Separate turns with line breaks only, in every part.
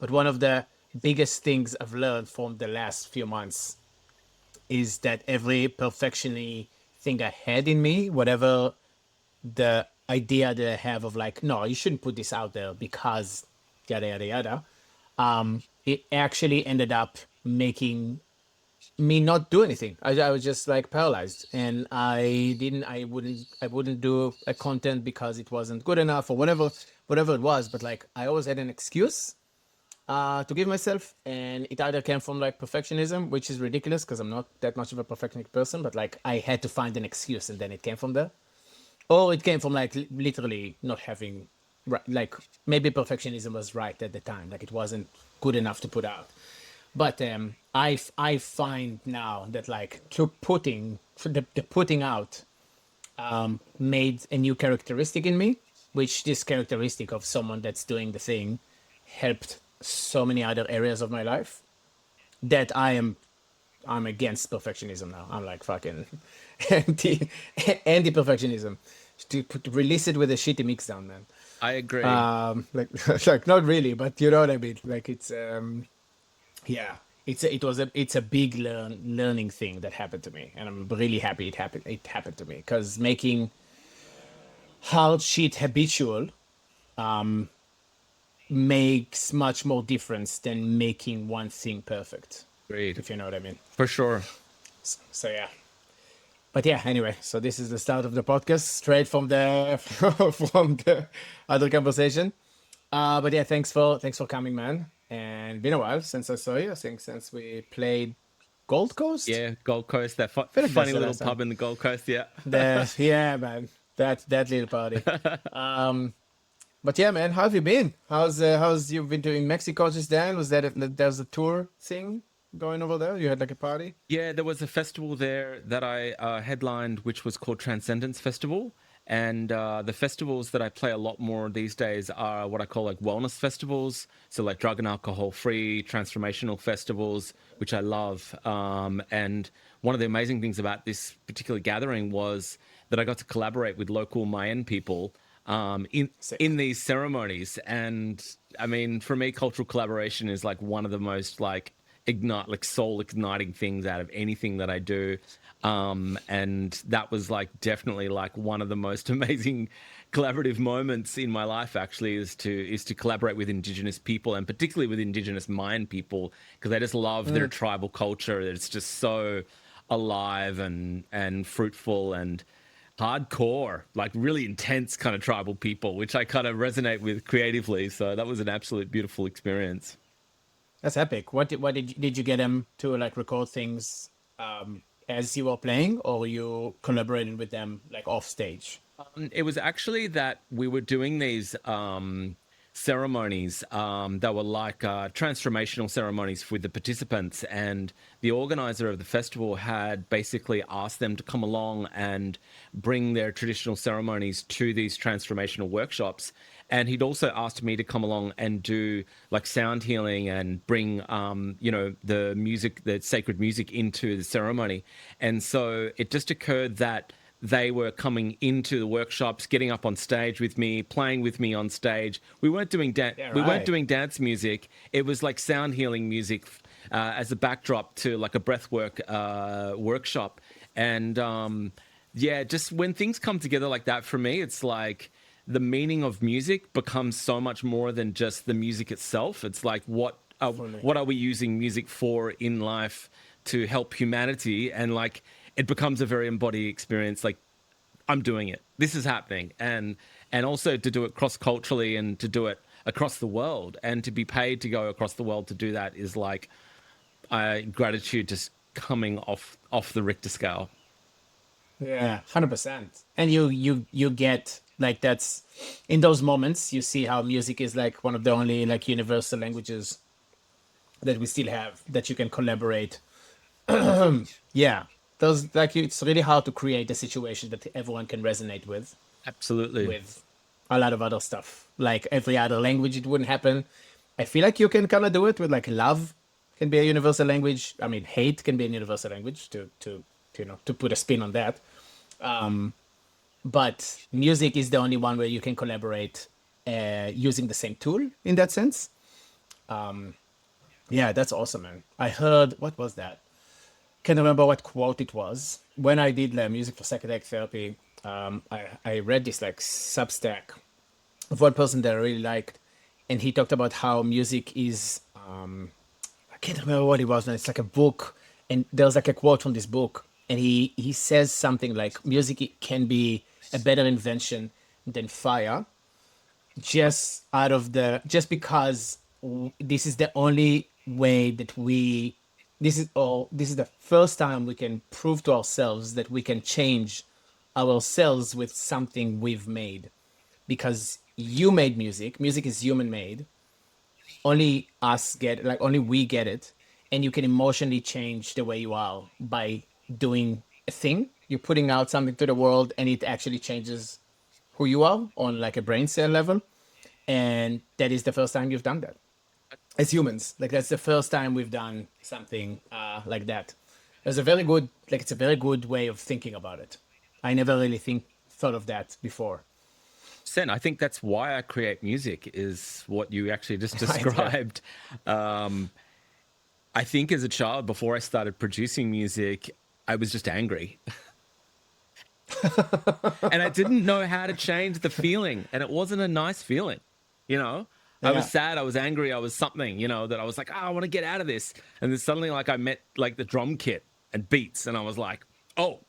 But one of the biggest things I've learned from the last few months is that every perfectiony thing I had in me, whatever the idea that I have of like, no, you shouldn't put this out there because yada yada yada, it actually ended up making me not do anything. I was just like paralyzed, and I wouldn't do a content because it wasn't good enough or whatever it was. But like I always had an excuse to give myself, and it either came from like perfectionism, which is ridiculous because I'm not that much of a perfectionist person, but like I had to find an excuse, and then it came from there. Or it came from like literally not having like maybe perfectionism was right at the time, like it wasn't good enough to put out. But I find now that like to putting the putting out made a new characteristic in me, which this characteristic of someone that's doing the thing helped so many other areas of my life that I'm against perfectionism now. I'm like fucking anti anti perfectionism. To release it with a shitty mix down, man.
I agree.
Like like not really, but you know what I mean. Like it's yeah, it's a big learning thing that happened to me, and I'm really happy it happened to me because making hard shit habitual makes much more difference than making one thing perfect,
Agreed.
if you know what I mean.
For sure.
So yeah. But yeah, anyway, so this is the start of the podcast, straight from the from the other conversation. But yeah, thanks for coming, man. And been a while since I saw you. I think since we played Gold Coast.
Yeah, Gold Coast, that
I feel like that's
funny
the
little
last time.
pub in the Gold Coast. Yeah.
Yeah, man, that little party. But yeah, man, how have you been? How's you been doing Mexico just then? There was a tour thing going over there? You had like a party?
Yeah, there was a festival there that I headlined, which was called Transcendence Festival. And the festivals that I play a lot more these days are what I call like wellness festivals. So, like drug and alcohol free, transformational festivals, which I love. And one of the amazing things about this particular gathering was that I got to collaborate with local Mayan people in
Sick.
these ceremonies. And I mean, for me, cultural collaboration is like one of the most like ignite like soul igniting things out of anything that I do. And that was like definitely like one of the most amazing collaborative moments in my life actually is to collaborate with indigenous people, and particularly with indigenous Mayan people, because I just love their
Mm.
tribal culture. It's just so alive and fruitful and hardcore, like really intense kind of tribal people, which I kind of resonate with creatively. So that was an absolute beautiful experience.
That's epic. What did you get them to like record things as you were playing, or you collaborating with them like off stage?
It was actually that we were doing these ceremonies that were like transformational ceremonies with the participants, and the organizer of the festival had basically asked them to come along and bring their traditional ceremonies to these transformational workshops. And he'd also asked me to come along and do like sound healing and bring, the music, the sacred music into the ceremony. And so it just occurred that they were coming into the workshops, getting up on stage with me, playing with me on stage.
Yeah,
We weren't
right.
doing dance music. It was like sound healing music as a backdrop to like a breathwork workshop. And yeah, just when things come together like that for me, it's like the meaning of music becomes so much more than just the music itself. It's like
Fully.
what are we using music for in life to help humanity, and like it becomes a very embodied experience. Like I'm doing it. This is happening, and also to do it cross culturally and to do it across the world and to be paid to go across the world to do that is like gratitude just coming off the Richter scale.
Yeah, 100%. And you get like that's in those moments you see how music is like one of the only like universal languages that we still have that you can collaborate. Yeah, those like it's really hard to create a situation that everyone can resonate
Absolutely.
with a lot of other stuff. Like every other language, it wouldn't happen. I feel like you can kind of do it with like love can be a universal language. I mean, hate can be a universal language to put a spin on that. But music is the only one where you can collaborate using the same tool in that sense. Yeah, that's awesome, man. I heard, what was that? Can't remember what quote it was. When I did music for psychedelic therapy, I read this like Substack of one person that I really liked, and he talked about how music is. I can't remember what it was. And it's like a book, and there's like a quote from this book, and he says something like, "Music can be a better invention than fire, just because this is the only way that we this is the first time we can prove to ourselves that we can change ourselves with something we've made, because you made music is human made, only us get, like, only we get it, and you can emotionally change the way you are by doing a thing. You're putting out something to the world and it actually changes who you are on like a brain cell level. And that is the first time you've done that as humans. Like, that's the first time we've done something like that. It's a very good, like, it's a very good way of thinking about it. I never really thought of that before.
Sen, I think that's why I create music, is what you actually just
Right, yeah.
described. Um, I think as a child, before I started producing music, I was just angry. And I didn't know how to change the feeling. And it wasn't a nice feeling, you know? I was
Yeah.
sad, I was angry, I was something, that I was like, I want to get out of this. And then suddenly, like, I met like the drum kit and beats, and I was like, oh,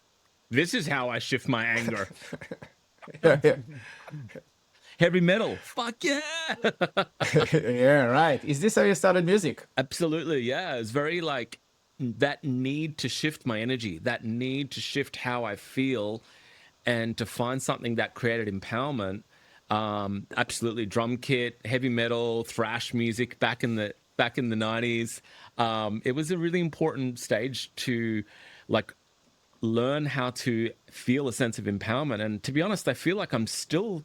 this is how I shift my anger.
Yeah, yeah.
Heavy metal, fuck yeah.
Yeah, right. Is this how you started music?
Absolutely, yeah. It's very like that need to shift my energy, that need to shift how I feel, and to find something that created empowerment. Absolutely, drum kit, heavy metal, thrash music back in the 90s. It was a really important stage to like learn how to feel a sense of empowerment. And to be honest, I feel like I'm still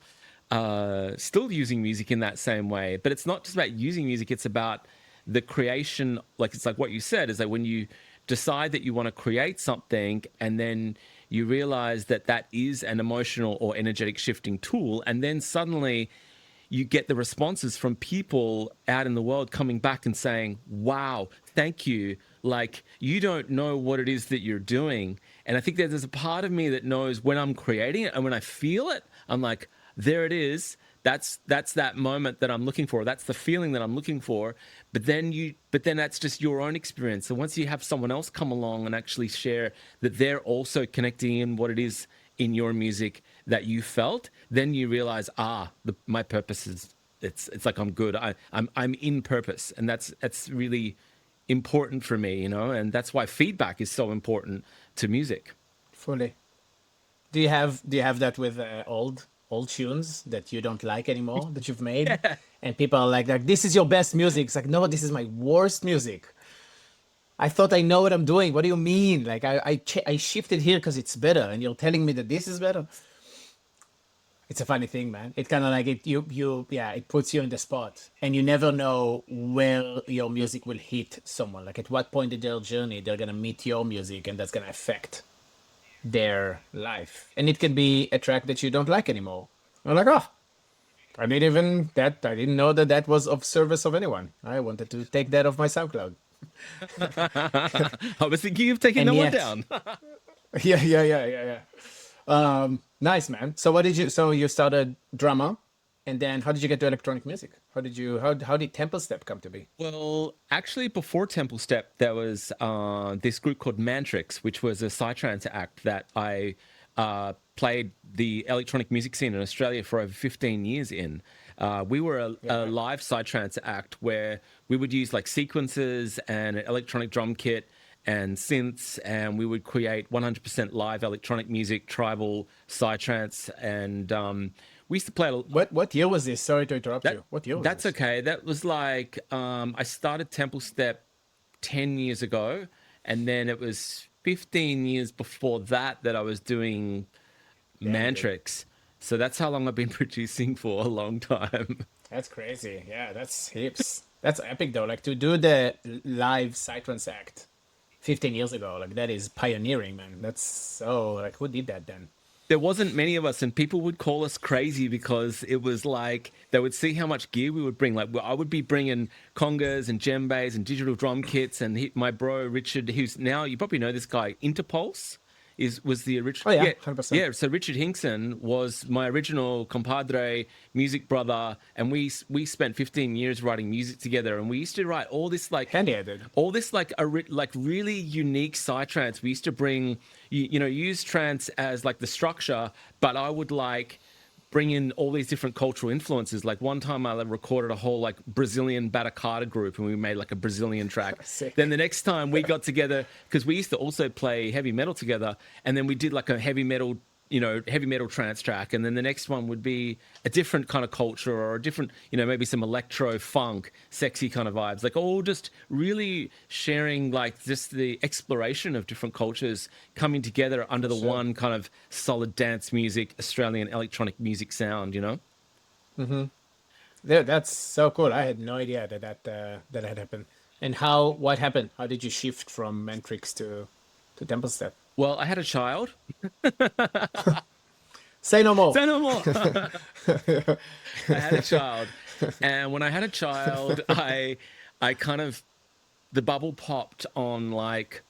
using music in that same way. But it's not just about using music, it's about the creation. Like, it's like what you said, is like when you decide that you want to create something, and then you realize that that is an emotional or energetic shifting tool, and then suddenly you get the responses from people out in the world coming back and saying, wow, thank you. Like, you don't know what it is that you're doing. And I think that there's a part of me that knows when I'm creating it, and when I feel it, I'm like, there it is. That's that moment that I'm looking for. That's the feeling that I'm looking for. But then that's just your own experience. So once you have someone else come along and actually share that they're also connecting in what it is in your music that you felt, then you realize, my purpose is, it's like I'm good. I'm in purpose, and that's really important for me, and that's why feedback is so important to music.
Fully. Do you have that with old tunes that you don't like anymore, that you've made,
Yeah.
and people are like, this is your best music? It's like, no, this is my worst music. I thought I know what I'm doing. What do you mean? Like, I shifted here because it's better, and you're telling me that this is better. It's a funny thing, man. It kind of like yeah, it puts you in the spot, and you never know where your music will hit someone. Like, at what point in their journey they're gonna meet your music, and that's gonna affect their life. And it can be a track that you don't like anymore. I'm like, oh, I didn't know that that was of service of anyone. I wanted to take that off my Soundcloud.
I was thinking of taking
And
that one
yet,
down.
yeah. Nice, man. So you started drama, and then how did you get to electronic music? How did Temple Step come to be?
Well, actually, before Temple Step, there was this group called Mantrix, which was a psytrance act that I played the electronic music scene in Australia for over 15 years in. We were
Yeah,
a live psytrance act where we would use like sequences and an electronic drum kit and synths, and we would create 100% live electronic music, tribal psytrance, and we used to play
what year was this? Sorry to interrupt
that.
you. What year was
That's
this?
okay. That was like I started Temple Step 10 years ago, and then it was 15 years before that that I was doing
Damn, dude.
Mantrix. So that's how long I've been producing for a long time.
That's crazy. Yeah, that's heaps. That's epic though. Like, to do the live Psytrance act 15 years ago, like, that is pioneering, man. That's so, like, who did that then?
there wasn't many of us, and people would call us crazy because it was like they would see how much gear we would bring. Like I would be bringing congas and djembes and digital drum kits, and my bro Richard, who's now, you probably know this guy, Interpulse, was the original.
Oh yeah,
Yeah,
100%.
yeah. So Richard Hinkson was my original compadre, music brother, and we spent 15 years writing music together, and we used to write all this like
Handy, I did.
all this like like really unique psytrance. We used to bring use trance as like the structure, but I would like bring in all these different cultural influences. Like one time I recorded a whole like Brazilian batucada group, and we made like a Brazilian track.
Sick.
Then the next time we got together, because we used to also play heavy metal together, and then we did like a heavy metal trance track, and then the next one would be a different kind of culture, or a different, maybe some electro funk, sexy kind of vibes, like all just really sharing like just the exploration of different cultures coming together under the one kind of solid dance music, Australian electronic music sound,
Yeah, that's so cool. I had no idea that had happened. And what happened? How did you shift from Matrix to Temple Step?
Well, I had a child.
Say no more.
Say no more. I had a child, and when I had a child, I kind of, the bubble popped on like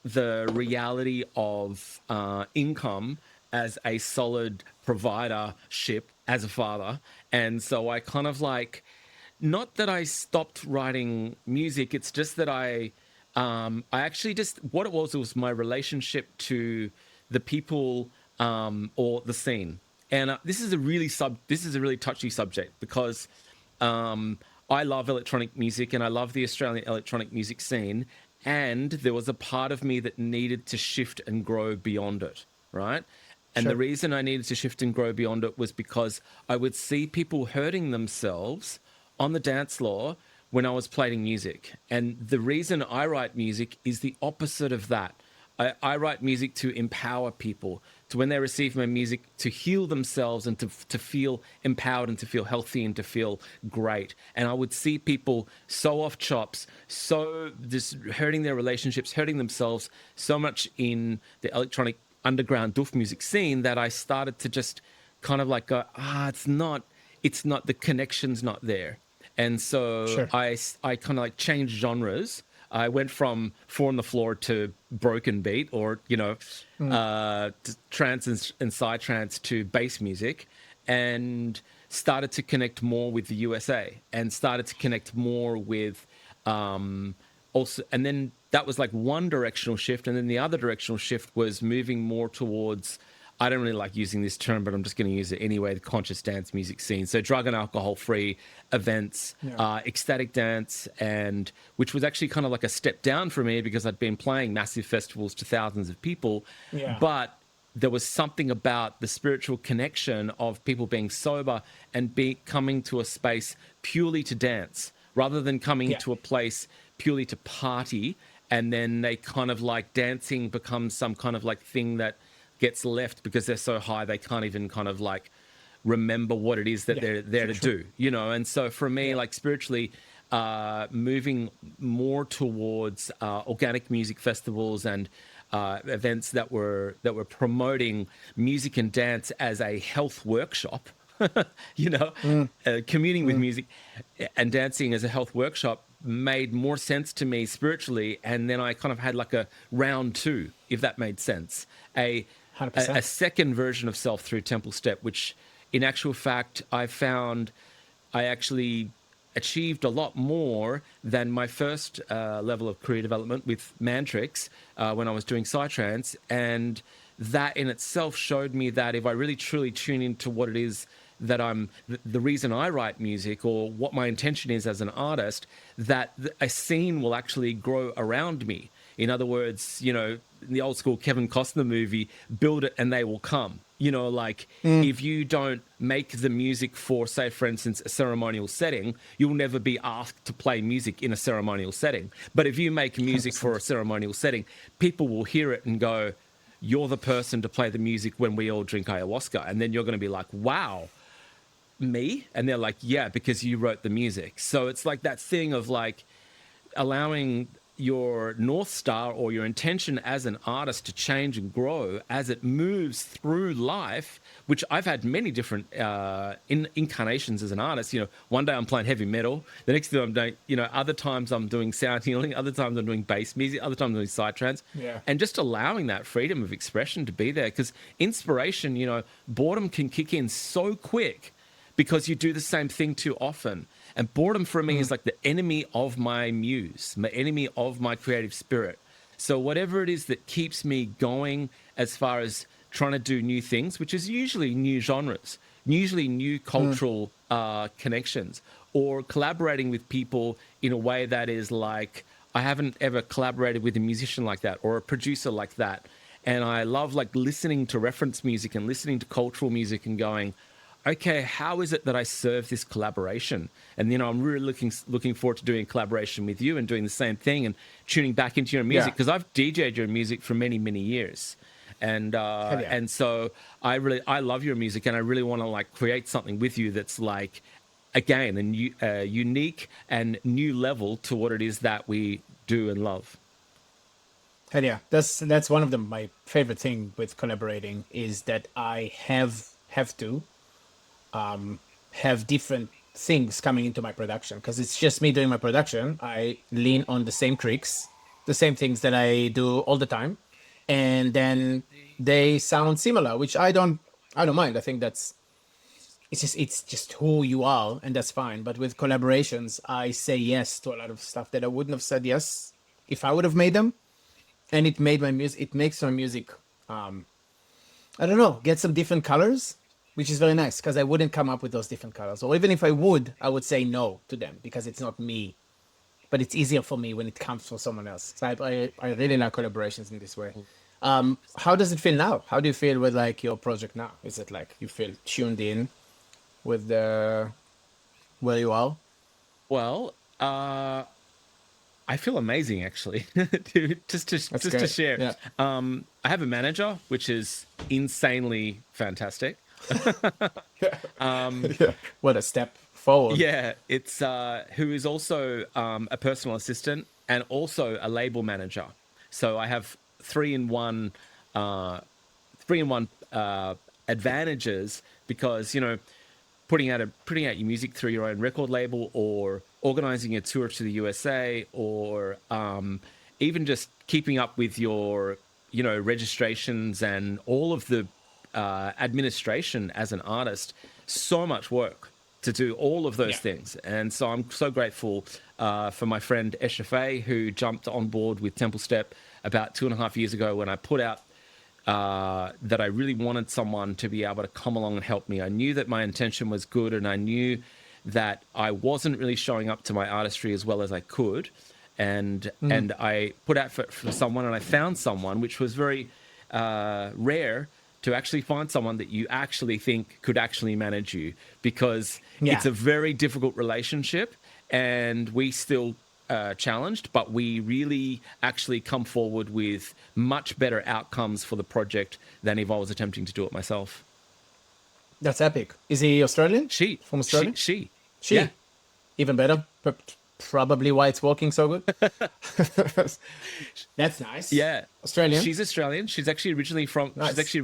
the reality of income as a solid providership as a father, and so I kind of like, not that I stopped writing music. It's just that I actually just, what it was my relationship to the people or the scene. And this is a really touchy subject, because I love electronic music and I love the Australian electronic music scene. And there was a part of me that needed to shift and grow beyond it, right? And
Sure.
the reason I needed to shift and grow beyond it was because I would see people hurting themselves on the dance floor when I was playing music. And the reason I write music is the opposite of that. I write music to empower people, to when they receive my music, to heal themselves and to feel empowered and to feel healthy and to feel great. And I would see people so off chops, so just hurting their relationships, hurting themselves so much in the electronic underground doof music scene, that I started to just kind of like go, it's not, the connection's not there. And so
Sure.
I kind of like changed genres. I went from Four on the Floor to broken beat, or, trance and psytrance to bass music, and started to connect more with the USA, and started to connect more with also. And then that was like one directional shift. And then the other directional shift was moving more towards, I don't really like using this term, but I'm just going to use it anyway, the conscious dance music scene. So drug and alcohol-free events, ecstatic dance, and which was actually kind of like a step down for me, because I'd been playing massive festivals to thousands of people.
Yeah.
But there was something about the spiritual connection of people being sober and coming to a space purely to dance, rather than coming to a place purely to party. And then they kind of like dancing becomes some kind of like thing that gets left because they're so high they can't even kind of like remember what it is that they're there to do, And so for me, like spiritually, moving more towards organic music festivals and events that were promoting music and dance as a health workshop, communing with music and dancing as a health workshop made more sense to me spiritually. And then I kind of had like a round two, if that made sense, a
100%.
second version of self through Temple Step, which in actual fact I found I actually achieved a lot more than my first level of career development with Mantrix when I was doing Psytrance. And that in itself showed me that if I really truly tune into what it is that I'm, the reason I write music, or what my intention is as an artist, that a scene will actually grow around me. In other words, in the old school Kevin Costner movie, build it and they will come. If you don't make the music for, say, for instance, a ceremonial setting, you'll never be asked to play music in a ceremonial setting. But if you make music for a ceremonial setting, people will hear it and go, you're the person to play the music when we all drink ayahuasca. And then you're going to be like, wow, me? And they're like, yeah, because you wrote the music. So it's like that thing of like allowing your North Star or your intention as an artist to change and grow as it moves through life, which I've had many different incarnations as an artist. One day I'm playing heavy metal, the next day I'm doing, other times I'm doing sound healing, other times I'm doing bass music, other times I'm doing psytrance.
Yeah.
And just allowing that freedom of expression to be there. Because inspiration, boredom can kick in so quick because you do the same thing too often. And boredom for me is like the enemy of my muse, my enemy of my creative spirit. So whatever it is that keeps me going as far as trying to do new things, which is usually new genres, usually new cultural connections, or collaborating with people in a way that is like, I haven't ever collaborated with a musician like that or a producer like that. And I love like listening to reference music and listening to cultural music and going, okay, how is it that I serve this collaboration? And I'm really looking forward to doing a collaboration with you and doing the same thing and tuning back into your music, because I've DJed your music for many, many years. And and so I love your music, and I really want to like create something with you that's like, again, a unique and new level to what it is that we do and love.
Hell yeah, that's one of my favorite thing with collaborating is that I have to have different things coming into my production, because it's just me doing my production. I lean on the same tricks, the same things that I do all the time, and then they sound similar, which I don't mind. I think it's just who you are, and that's fine. But with collaborations, I say yes to a lot of stuff that I wouldn't have said yes if I would have made them, and it makes my music I don't know, get some different colors, which is very nice, because I wouldn't come up with those different colors. Or even if I would say no to them because it's not me. But it's easier for me when it comes from someone else. So I really like collaborations in this way. How does it feel now? How do you feel with like your project now? Is it like you feel tuned in with where you are?
Well, I feel amazing actually. just to share.
Yeah.
I have a manager, which is insanely fantastic.
Yeah. What a step forward.
Yeah, it's who is also a personal assistant and also a label manager. So I have three in one advantages, because putting out your music through your own record label, or organizing a tour to the USA, or even just keeping up with your registrations and all of the administration as an artist. So much work to do all of those things. And so I'm so grateful for my friend Eshafe, who jumped on board with Temple Step about 2.5 years ago, when I put out that I really wanted someone to be able to come along and help me. I knew that my intention was good, and I knew that I wasn't really showing up to my artistry as well as I could. And I put out for someone, and I found someone, which was very rare to actually find someone that you actually think could actually manage you, because it's a very difficult relationship, and we still challenged, but we really actually come forward with much better outcomes for the project than if I was attempting to do it myself.
That's epic. Is he Australian?
She.
From Australia?
She.
Yeah. Even better. Probably why it's working so good. That's nice.
Yeah.
Australian.
She's Australian. She's actually originally from
Nice.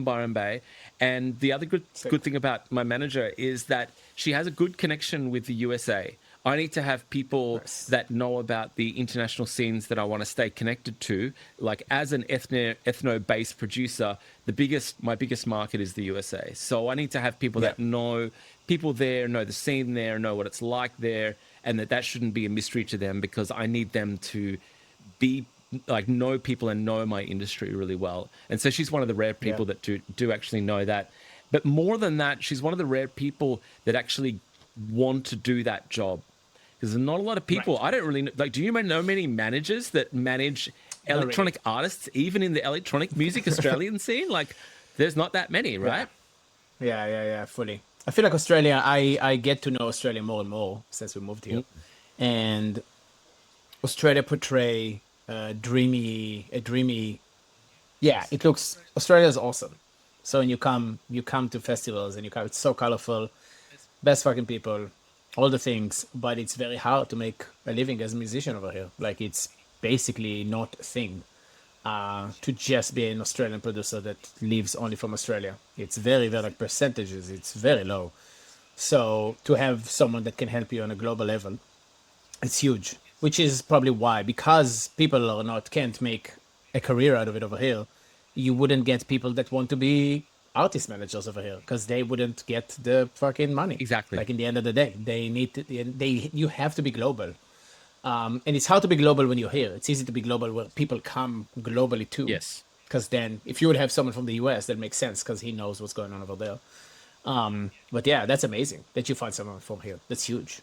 Byron Bay. And the other good thing about my manager is that she has a good connection with the USA. I need to have people that know about the international scenes that I want to stay connected to. Like, as an ethno-based producer, my biggest market is the USA. So I need to have people that know people there, know the scene there, know what it's like there, and that shouldn't be a mystery to them, because I need them to be like know people and know my industry really well. And so she's one of the rare people that do actually know that. But more than that, she's one of the rare people that actually want to do that job. Because there's not a lot of people. I don't really know. Like, do you know many managers that manage electronic artists, even in the electronic music Australian scene? Like, there's not that many, right?
Yeah, fully. I feel like Australia, I get to know Australia more and more since we moved here. And Australia portray a dreamy, Australia is awesome. So when you come to festivals, and it's so colorful, best fucking people, all the things, but it's very hard to make a living as a musician over here. Like, it's basically not a thing. To just be an Australian producer that lives only from Australia. It's very, very like percentages. It's very low. So to have someone that can help you on a global level, it's huge. Which is probably why, because people are not can't make a career out of it over here, you wouldn't get people that want to be artist managers over here because they wouldn't get the fucking money.
Exactly.
Like in the end of the day, they need to. They you have to be global. And it's hard to be global when you're here. It's easy to be global where people come globally too.
Yes.
Because then, if you would have someone from the US, that makes sense because he knows what's going on over there. But yeah, that's amazing that you find someone from here. That's huge.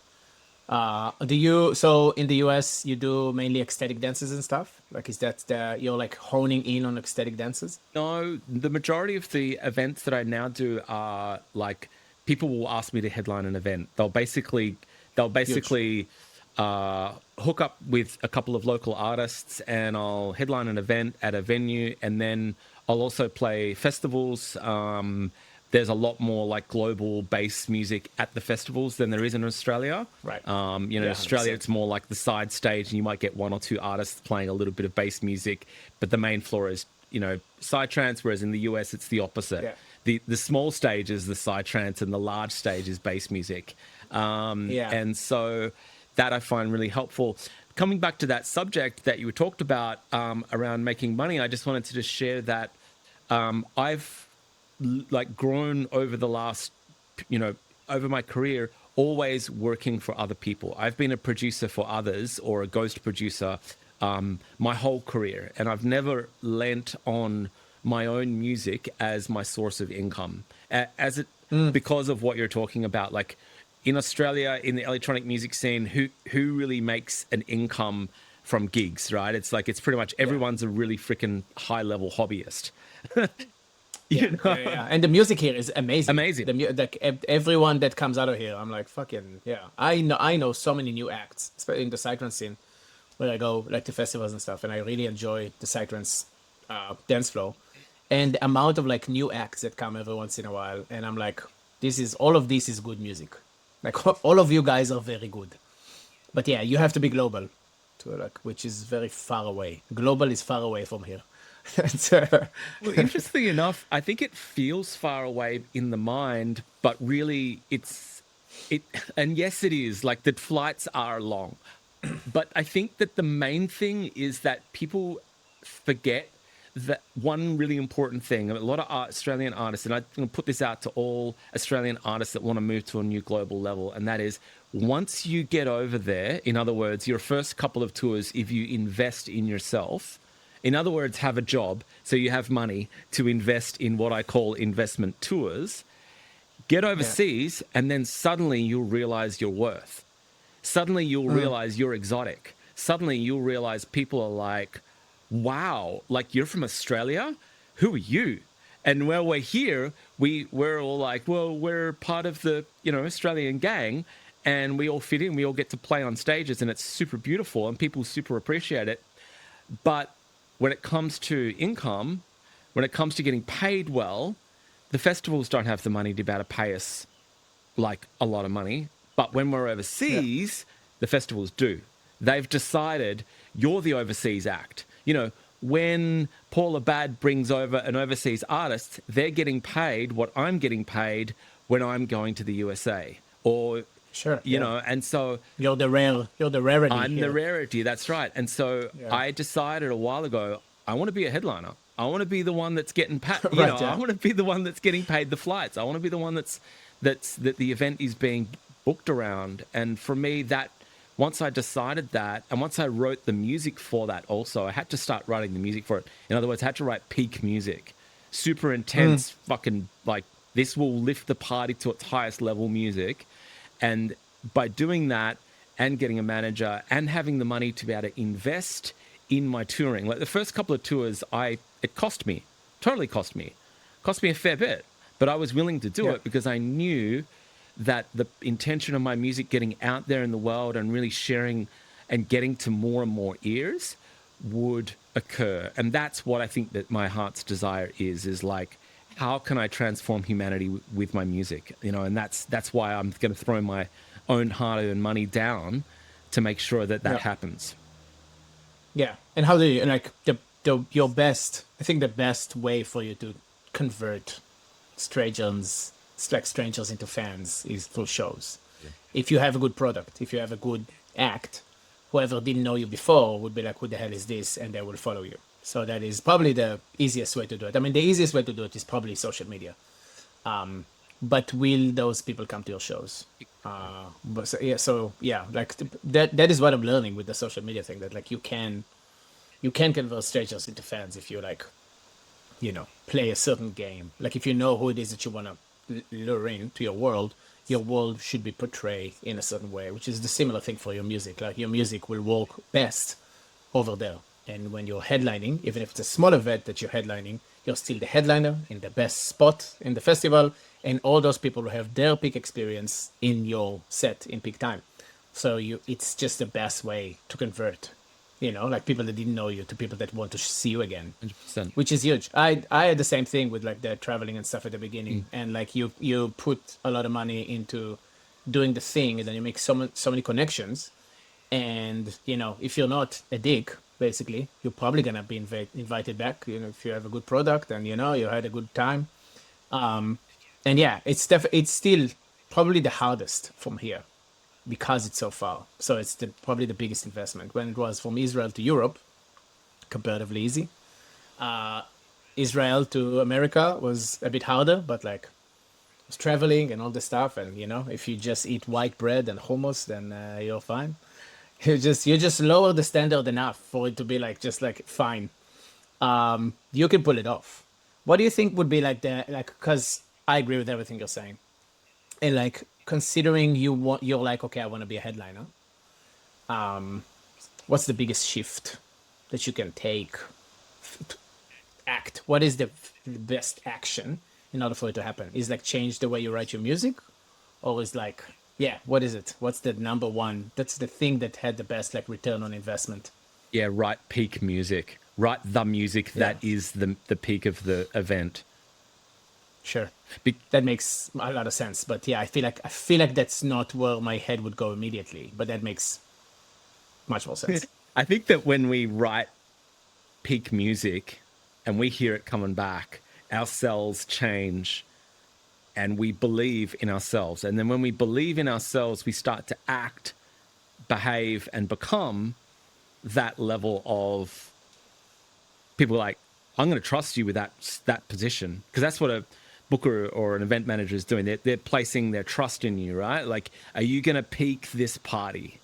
So in the US, you do mainly ecstatic dances and stuff? Like, is that you're like honing in on ecstatic dances?
No, the majority of the events that I now do are like people will ask me to headline an event. They'll basically hook up with a couple of local artists, and I'll headline an event at a venue, and then I'll also play festivals. There's a lot more like global bass music at the festivals than there is in Australia.
Right.
In Australia,
100%.
it's more like the side stage, and you might get one or two artists playing a little bit of bass music, but the main floor is, side trance, whereas in the US, it's the opposite.
Yeah.
The small stage is the side trance, and the large stage is bass music. And so that I find really helpful. Coming back to that subject that you talked about around making money, I just wanted to just share that I've like grown over the last, over my career, always working for other people. I've been a producer for others or a ghost producer my whole career, and I've never lent on my own music as my source of income. Because of what you're talking about, like in Australia, in the electronic music scene, who really makes an income from gigs, right? It's like it's pretty much everyone's a really freaking high level hobbyist.
Yeah. And the music here is amazing.
Amazing.
Everyone that comes out of here, I'm like, fucking yeah. I know so many new acts, especially in the psytrance scene, where I go like to festivals and stuff, and I really enjoy the psytrance dance flow, and the amount of like new acts that come every once in a while, and I'm like, all of this is good music. Like all of you guys are very good, but yeah, you have to be global, which is very far away. Global is far away from here.
Well, interestingly enough, I think it feels far away in the mind, but really and yes, it is, like the flights are long. But I think that the main thing is that people forget that one really important thing. A lot of Australian artists, and I'm going to put this out to all Australian artists that want to move to a new global level, and that is once you get over there, in other words, your first couple of tours, if you invest in yourself, in other words, have a job, so you have money to invest in what I call investment tours, get overseas, and then suddenly you'll realize your worth. Suddenly you'll realize you're exotic. Suddenly you'll realize people are like, wow, like you're from Australia? Who are you? And while we're here, we're all like, well, we're part of the, Australian gang, and we all fit in. We all get to play on stages, and it's super beautiful, and people super appreciate it. But when it comes to income, when it comes to getting paid well, the festivals don't have the money to be able to pay us like a lot of money. But when we're overseas, the festivals do. They've decided you're the overseas act. When Paula Bad brings over an overseas artist, they're getting paid what I'm getting paid when I'm going to the USA. Or,
Sure.
And so
You're the rarity.
I'm
here.
the rarity. That's right. And so I decided a while ago, I want to be a headliner. I want to be the one that's getting paid. I want to be the one that's getting paid the flights. I want to be the one that the event is being booked around. And for me, that once I decided that, and once I wrote the music for that also, I had to start writing the music for it. In other words, I had to write peak music, super intense, fucking like this will lift the party to its highest level music. And by doing that and getting a manager and having the money to be able to invest in my touring, like the first couple of tours, it cost me a fair bit, but I was willing to do it because I knew that the intention of my music getting out there in the world and really sharing and getting to more and more ears would occur. And that's what I think that my heart's desire is like, how can I transform humanity with my music? And that's why I'm going to throw my own hard-earned money down to make sure that happens.
Yeah. And how do you, and like your best, I think the best way for you to convert strangers, like strangers into fans is through shows.
Yeah.
If you have a good product, if you have a good act, whoever didn't know you before would be like, who the hell is this? And they will follow you. So that is probably the easiest way to do it. I mean, the easiest way to do it is probably social media. But will those people come to your shows? But so yeah, like that is what I'm learning with the social media thing. That like you can convert strangers into fans if you like, play a certain game. Like if you know who it is that you want to lure into your world should be portrayed in a certain way, which is the similar thing for your music. Like your music will work best over there. And when you're headlining, even if it's a small event that you're headlining, you're still the headliner in the best spot in the festival, and all those people will have their peak experience in your set in peak time. So it's just the best way to convert, like people that didn't know you to people that want to see you again,
100%.
which is huge. I had the same thing with like the traveling and stuff at the beginning, and like you put a lot of money into doing the thing, and then you make so many connections, and if you're not a dick, basically, you're probably gonna be invited back. If you have a good product and you had a good time. And yeah, it's still probably the hardest from here because it's so far. So it's probably the biggest investment. When it was from Israel to Europe, comparatively easy. Israel to America was a bit harder, but like was traveling and all this stuff, and if you just eat white bread and hummus, then you're fine. You just lower the standard enough for it to be like just like fine. You can pull it off. What do you think would be like the like? Because I agree with everything you're saying, and like considering you're like, okay, I want to be a headliner. What's the biggest shift that you can take? Act. What is the best action in order for it to happen? Is like change the way you write your music, or is like, yeah, what is it? What's the number one? That's the thing that had the best like return on investment.
Yeah, write peak music. Write the music
Yeah,
that is the peak of the event.
sure.
Be-
That makes a lot of sense. But yeah, I feel like that's not where my head would go immediately. But that makes much more sense.
I think that when we write peak music and we hear it coming back, our cells change and we believe in ourselves. And then when we believe in ourselves, we start to act, behave, and become that level of people like, I'm going to trust you with that position, because that's what a booker or an event manager is doing. They're placing their trust in you, right? Like, are you going to peak this party?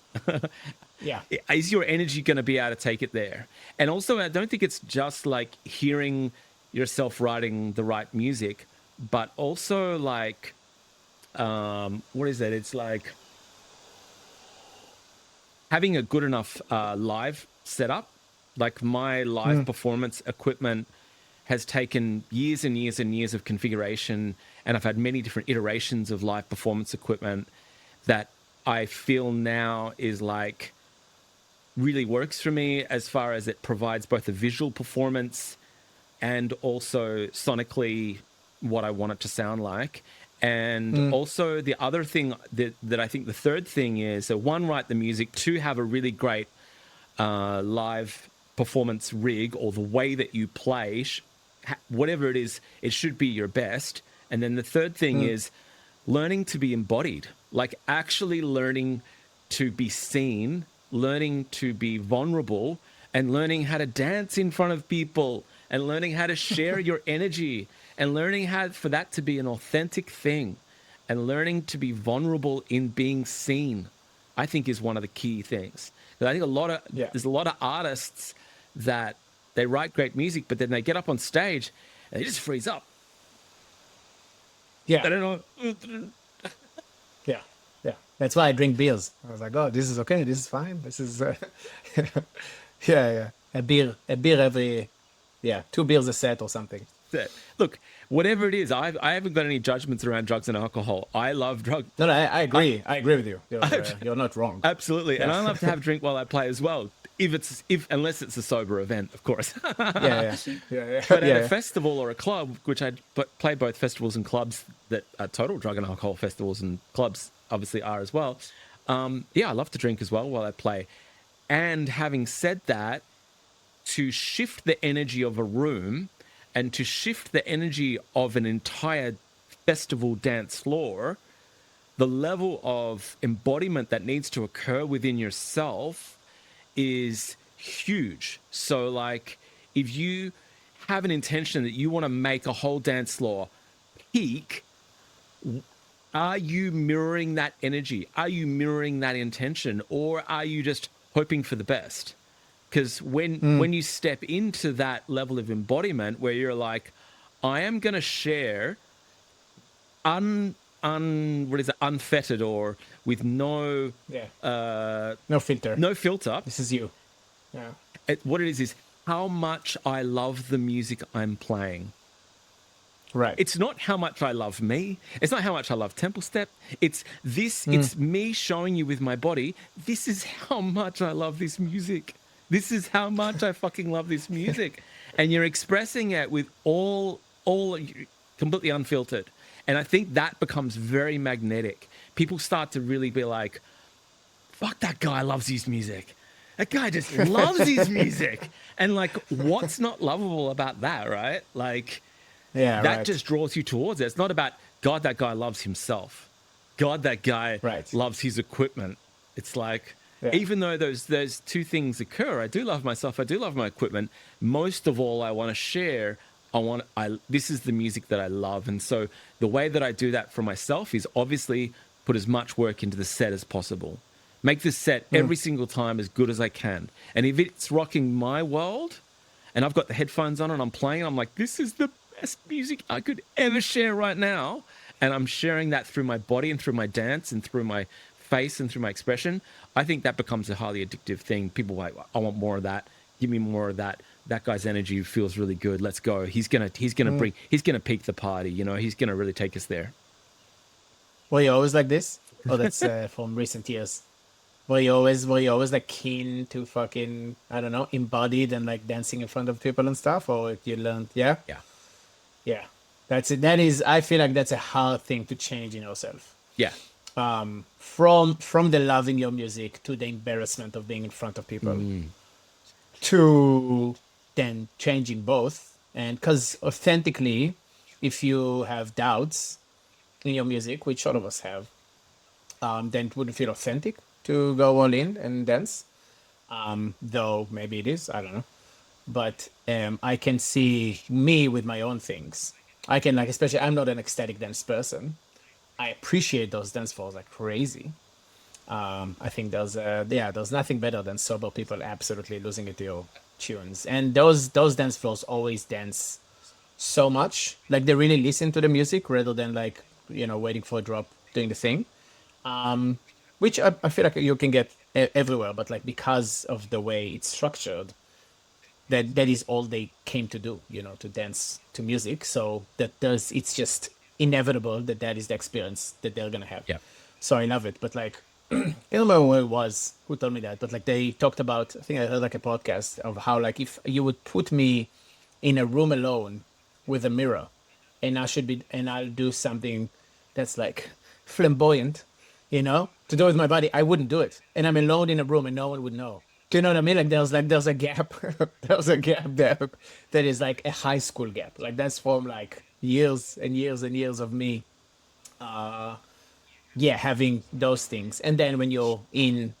Yeah,
Is your energy going to be able to take it there? And also, I don't think it's just like hearing yourself writing the right music, but also like, what is it? It's like having a good enough live setup. Like my live performance equipment has taken years and years and years of configuration, and I've had many different iterations of live performance equipment that I feel now is like really works for me, as far as it provides both a visual performance and also sonically what I want it to sound like. And also the other thing that I think the third thing is, so one, write the music, two, have a really great live performance rig, or the way that you play, whatever it is, it should be your best. And then the third thing is learning to be embodied, like actually learning to be seen, learning to be vulnerable, and learning how to dance in front of people, and learning how to share your energy, and learning how for that to be an authentic thing, and learning to be vulnerable in being seen, I think is one of the key things. I think
yeah,
there's a lot of artists that they write great music, but then they get up on stage and they just freeze up.
yeah,
They don't know.
yeah, yeah. That's why I drink beers. I was like, oh, this is okay. This is fine. This is, yeah, yeah. A beer every, yeah, 2 beers a set or something.
Look, whatever it is, I haven't got any judgments around drugs and alcohol. I love drug.
No, no, I
I,
agree. I agree with you. You're not wrong.
Absolutely, and
Yeah,
I love to have a drink while I play as well. If unless it's a sober event, of course.
yeah, yeah, yeah, yeah,
But at a
yeah.
festival or a club, which I play both festivals and clubs that are total drug and alcohol festivals, and clubs obviously are as well. Yeah, I love to drink as well while I play. And having said that, to shift the energy of a room and to shift the energy of an entire festival dance floor, the level of embodiment that needs to occur within yourself is huge. So, like, if you have an intention that you want to make a whole dance floor peak, are you mirroring that energy? Are you mirroring that intention? Or are you just hoping for the best? Because when you step into that level of embodiment where you're like, I am going to share what is it, unfettered or with no
Yeah. No filter.
no filter.
This is you. Yeah.
What it is how much I love the music I'm playing.
Right.
It's not how much I love me. It's not how much I love temple step. It's this. It's me showing you with my body. This is how much I love this music. This is how much I fucking love this music, and you're expressing it with all completely unfiltered. And I think that becomes very magnetic. People start to really be like, "Fuck, that guy loves his music. That guy just loves his music." And like, what's not lovable about that, right? Like.
Yeah,
that
right.
just draws you towards it. It's not about, God, that guy loves himself. God, that guy loves his equipment. It's like, even though those two things occur, I do love myself, I do love my equipment. Most of all, I want to share, this is the music that I love. And so the way that I do that for myself is obviously put as much work into the set as possible. Make the set every single time as good as I can. And if it's rocking my world, and I've got the headphones on and I'm playing, I'm like, this is the best music I could ever share right now. And I'm sharing that through my body and through my dance and through my face and through my expression. I think that becomes a highly addictive thing. People are like, I want more of that. Give me more of that. That guy's energy feels really good. Let's go. He's gonna peak the party. You know, he's gonna really take us there.
Were you always like this? Oh, that's from recent years. Were you always like keen to fucking, I don't know, embodied and like dancing in front of people and stuff, or you learned? Yeah. Yeah, that's it. That is, I feel like that's a hard thing to change in yourself.
Yeah.
From the loving your music to the embarrassment of being in front of people, to then changing both. And because authentically, if you have doubts in your music, which all of us have, then it wouldn't feel authentic to go all in and dance. Though maybe it is, I don't know. But I can see me with my own things. I can, like, especially, I'm not an ecstatic dance person. I appreciate those dance floors like crazy. I think there's nothing better than sober people absolutely losing it to your tunes. And those dance floors always dance so much. Like, they really listen to the music rather than, like, waiting for a drop, doing the thing. Which I feel like you can get everywhere, but like, because of the way it's structured, that is all they came to do, to dance to music. So it's just inevitable that is the experience that they're gonna have.
Yeah.
So I love it. But like, I don't remember who it was who told me that, but like, they talked about, I think I heard like a podcast of how, like, if you would put me in a room alone with a mirror, and I'll do something that's like flamboyant, to do with my body, I wouldn't do it. And I'm alone in a room and no one would know. Do you know what I mean? Like, there's a gap. There's a gap there that is like a high school gap. Like, that's from like years and years and years of me, having those things. And then when you're in,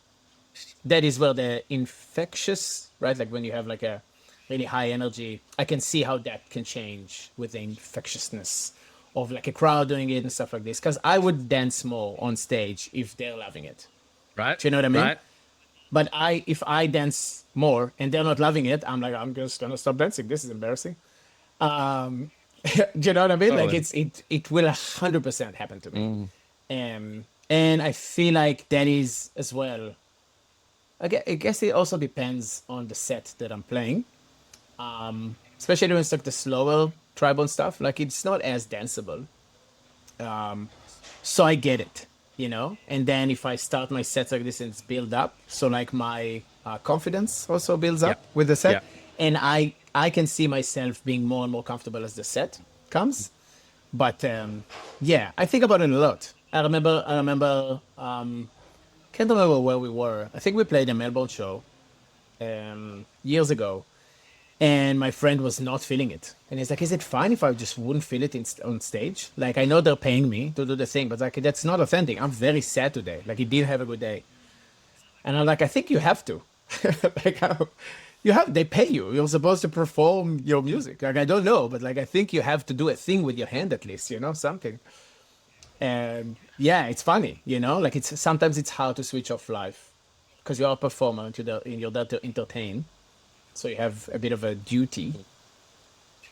that is where the infectious, right? Like, when you have like a really high energy, I can see how that can change with the infectiousness of like a crowd doing it and stuff like this. Because I would dance more on stage if they're loving it.
Right.
Do you know what I mean?
Right.
But if I dance more and they're not loving it, I'm like, I'm just gonna stop dancing. This is embarrassing. Do you know what I mean?
Totally.
Like, it will 100% happen to me. And I feel like that is as well. I guess it also depends on the set that I'm playing. Especially when it's like the slower Tribone stuff. Like, it's not as danceable. So I get it. And then if I start my sets like this and it's build up, so like my confidence also builds up with the set, and I can see myself being more and more comfortable as the set comes. But I think about it a lot. I remember can't remember where we were. I think we played a Melbourne show years ago, And my friend was not feeling it. And he's like, is it fine if I just wouldn't feel it on stage? Like, I know they're paying me to do the thing, but like, that's not authentic. I'm very sad today. Like, he didn't have a good day. And I'm like, I think you have to. Like, you have, they pay you. You're supposed to perform your music. Like, I don't know, but like, I think you have to do a thing with your hand at least, something. And yeah, it's funny, like sometimes it's hard to switch off life because you're a performer and you're there to entertain. So you have a bit of a duty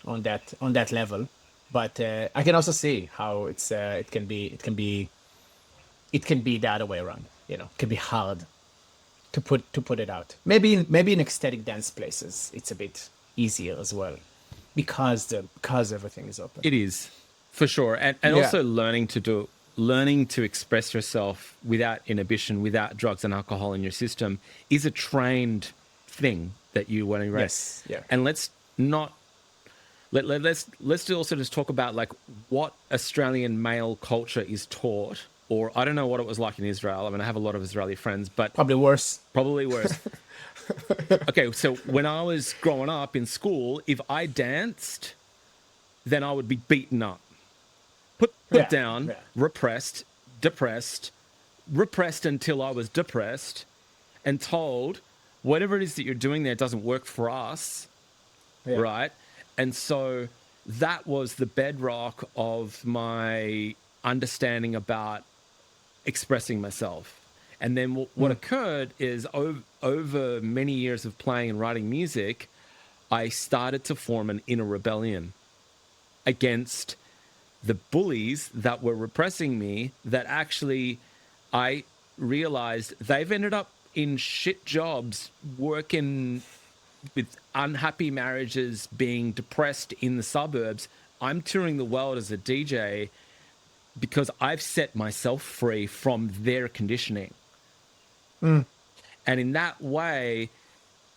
on that level. But I can also see how it can be the other way around. It can be hard to put it out. Maybe in ecstatic dance places it's a bit easier as well because everything is open.
It is, for sure. And
Yeah.
also learning to express yourself without inhibition, without drugs and alcohol in your system is a trained thing that you want to raise.
Yes. Yeah.
And let's not let's also just talk about like what Australian male culture is taught, or I don't know what it was like in Israel. I mean, I have a lot of Israeli friends, but
Probably worse.
probably worse. Okay, so when I was growing up in school, if I danced, then I would be beaten up, put
Yeah.
down,
Yeah.
repressed, depressed, repressed until I was depressed, and told whatever it is that you're doing there doesn't work for us,
Yeah.
right? And so that was the bedrock of my understanding about expressing myself. And then what occurred is over many years of playing and writing music, I started to form an inner rebellion against the bullies that were repressing me, that actually I realized they've ended up in shit jobs, working with unhappy marriages, being depressed in the suburbs. I'm touring the world as a DJ because I've set myself free from their conditioning. And in that way,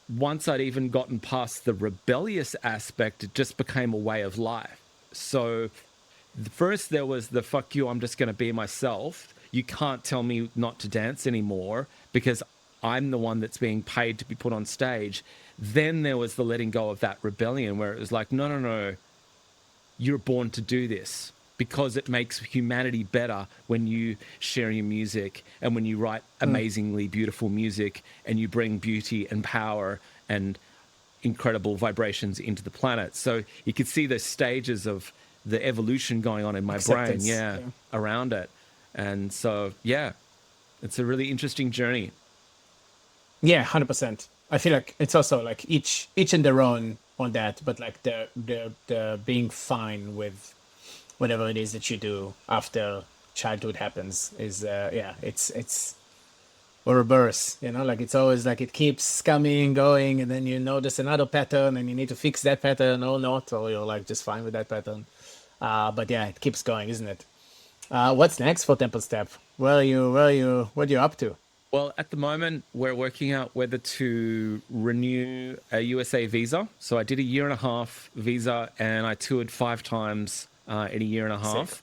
once I'd even gotten past the rebellious aspect, it just became a way of life. So first there was the fuck you, I'm just going to be myself. You can't tell me not to dance anymore because I'm the one that's being paid to be put on stage. Then there was the letting go of that rebellion where it was like, no, no, no, you're born to do this because it makes humanity better when you share your music and when you write amazingly beautiful music and you bring beauty and power and incredible vibrations into the planet. So you could see the stages of the evolution going on in my brain,
Acceptance. Yeah.
around it. And so, yeah, it's a really interesting journey.
Yeah, 100%. I feel like it's also like each in their own on that, but like the being fine with whatever it is that you do after childhood happens is it's or reverse, like it's always like it keeps coming, going, and then you notice another pattern and you need to fix that pattern or not, or you're like just fine with that pattern. But yeah, it keeps going, isn't it? What's next for Temple Step? What are you up to?
Well, at the moment, we're working out whether to renew a USA visa. So I did a 1.5 year visa and I toured 5 times in a 1.5 year.
Sick.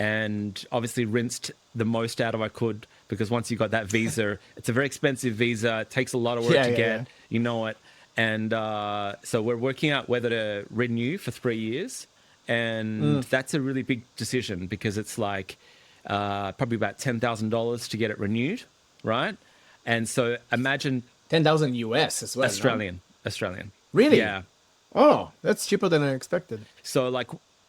And obviously rinsed the most out of I could, because once you got that visa, it's a very expensive visa. It takes a lot of work to get, you know it. And so we're working out whether to renew for 3 years. And that's a really big decision because it's like probably about $10,000 to get it renewed. Right. And so imagine
10,000 US as well. No?
Australian.
Really?
Yeah.
Oh, that's cheaper than I expected.
So like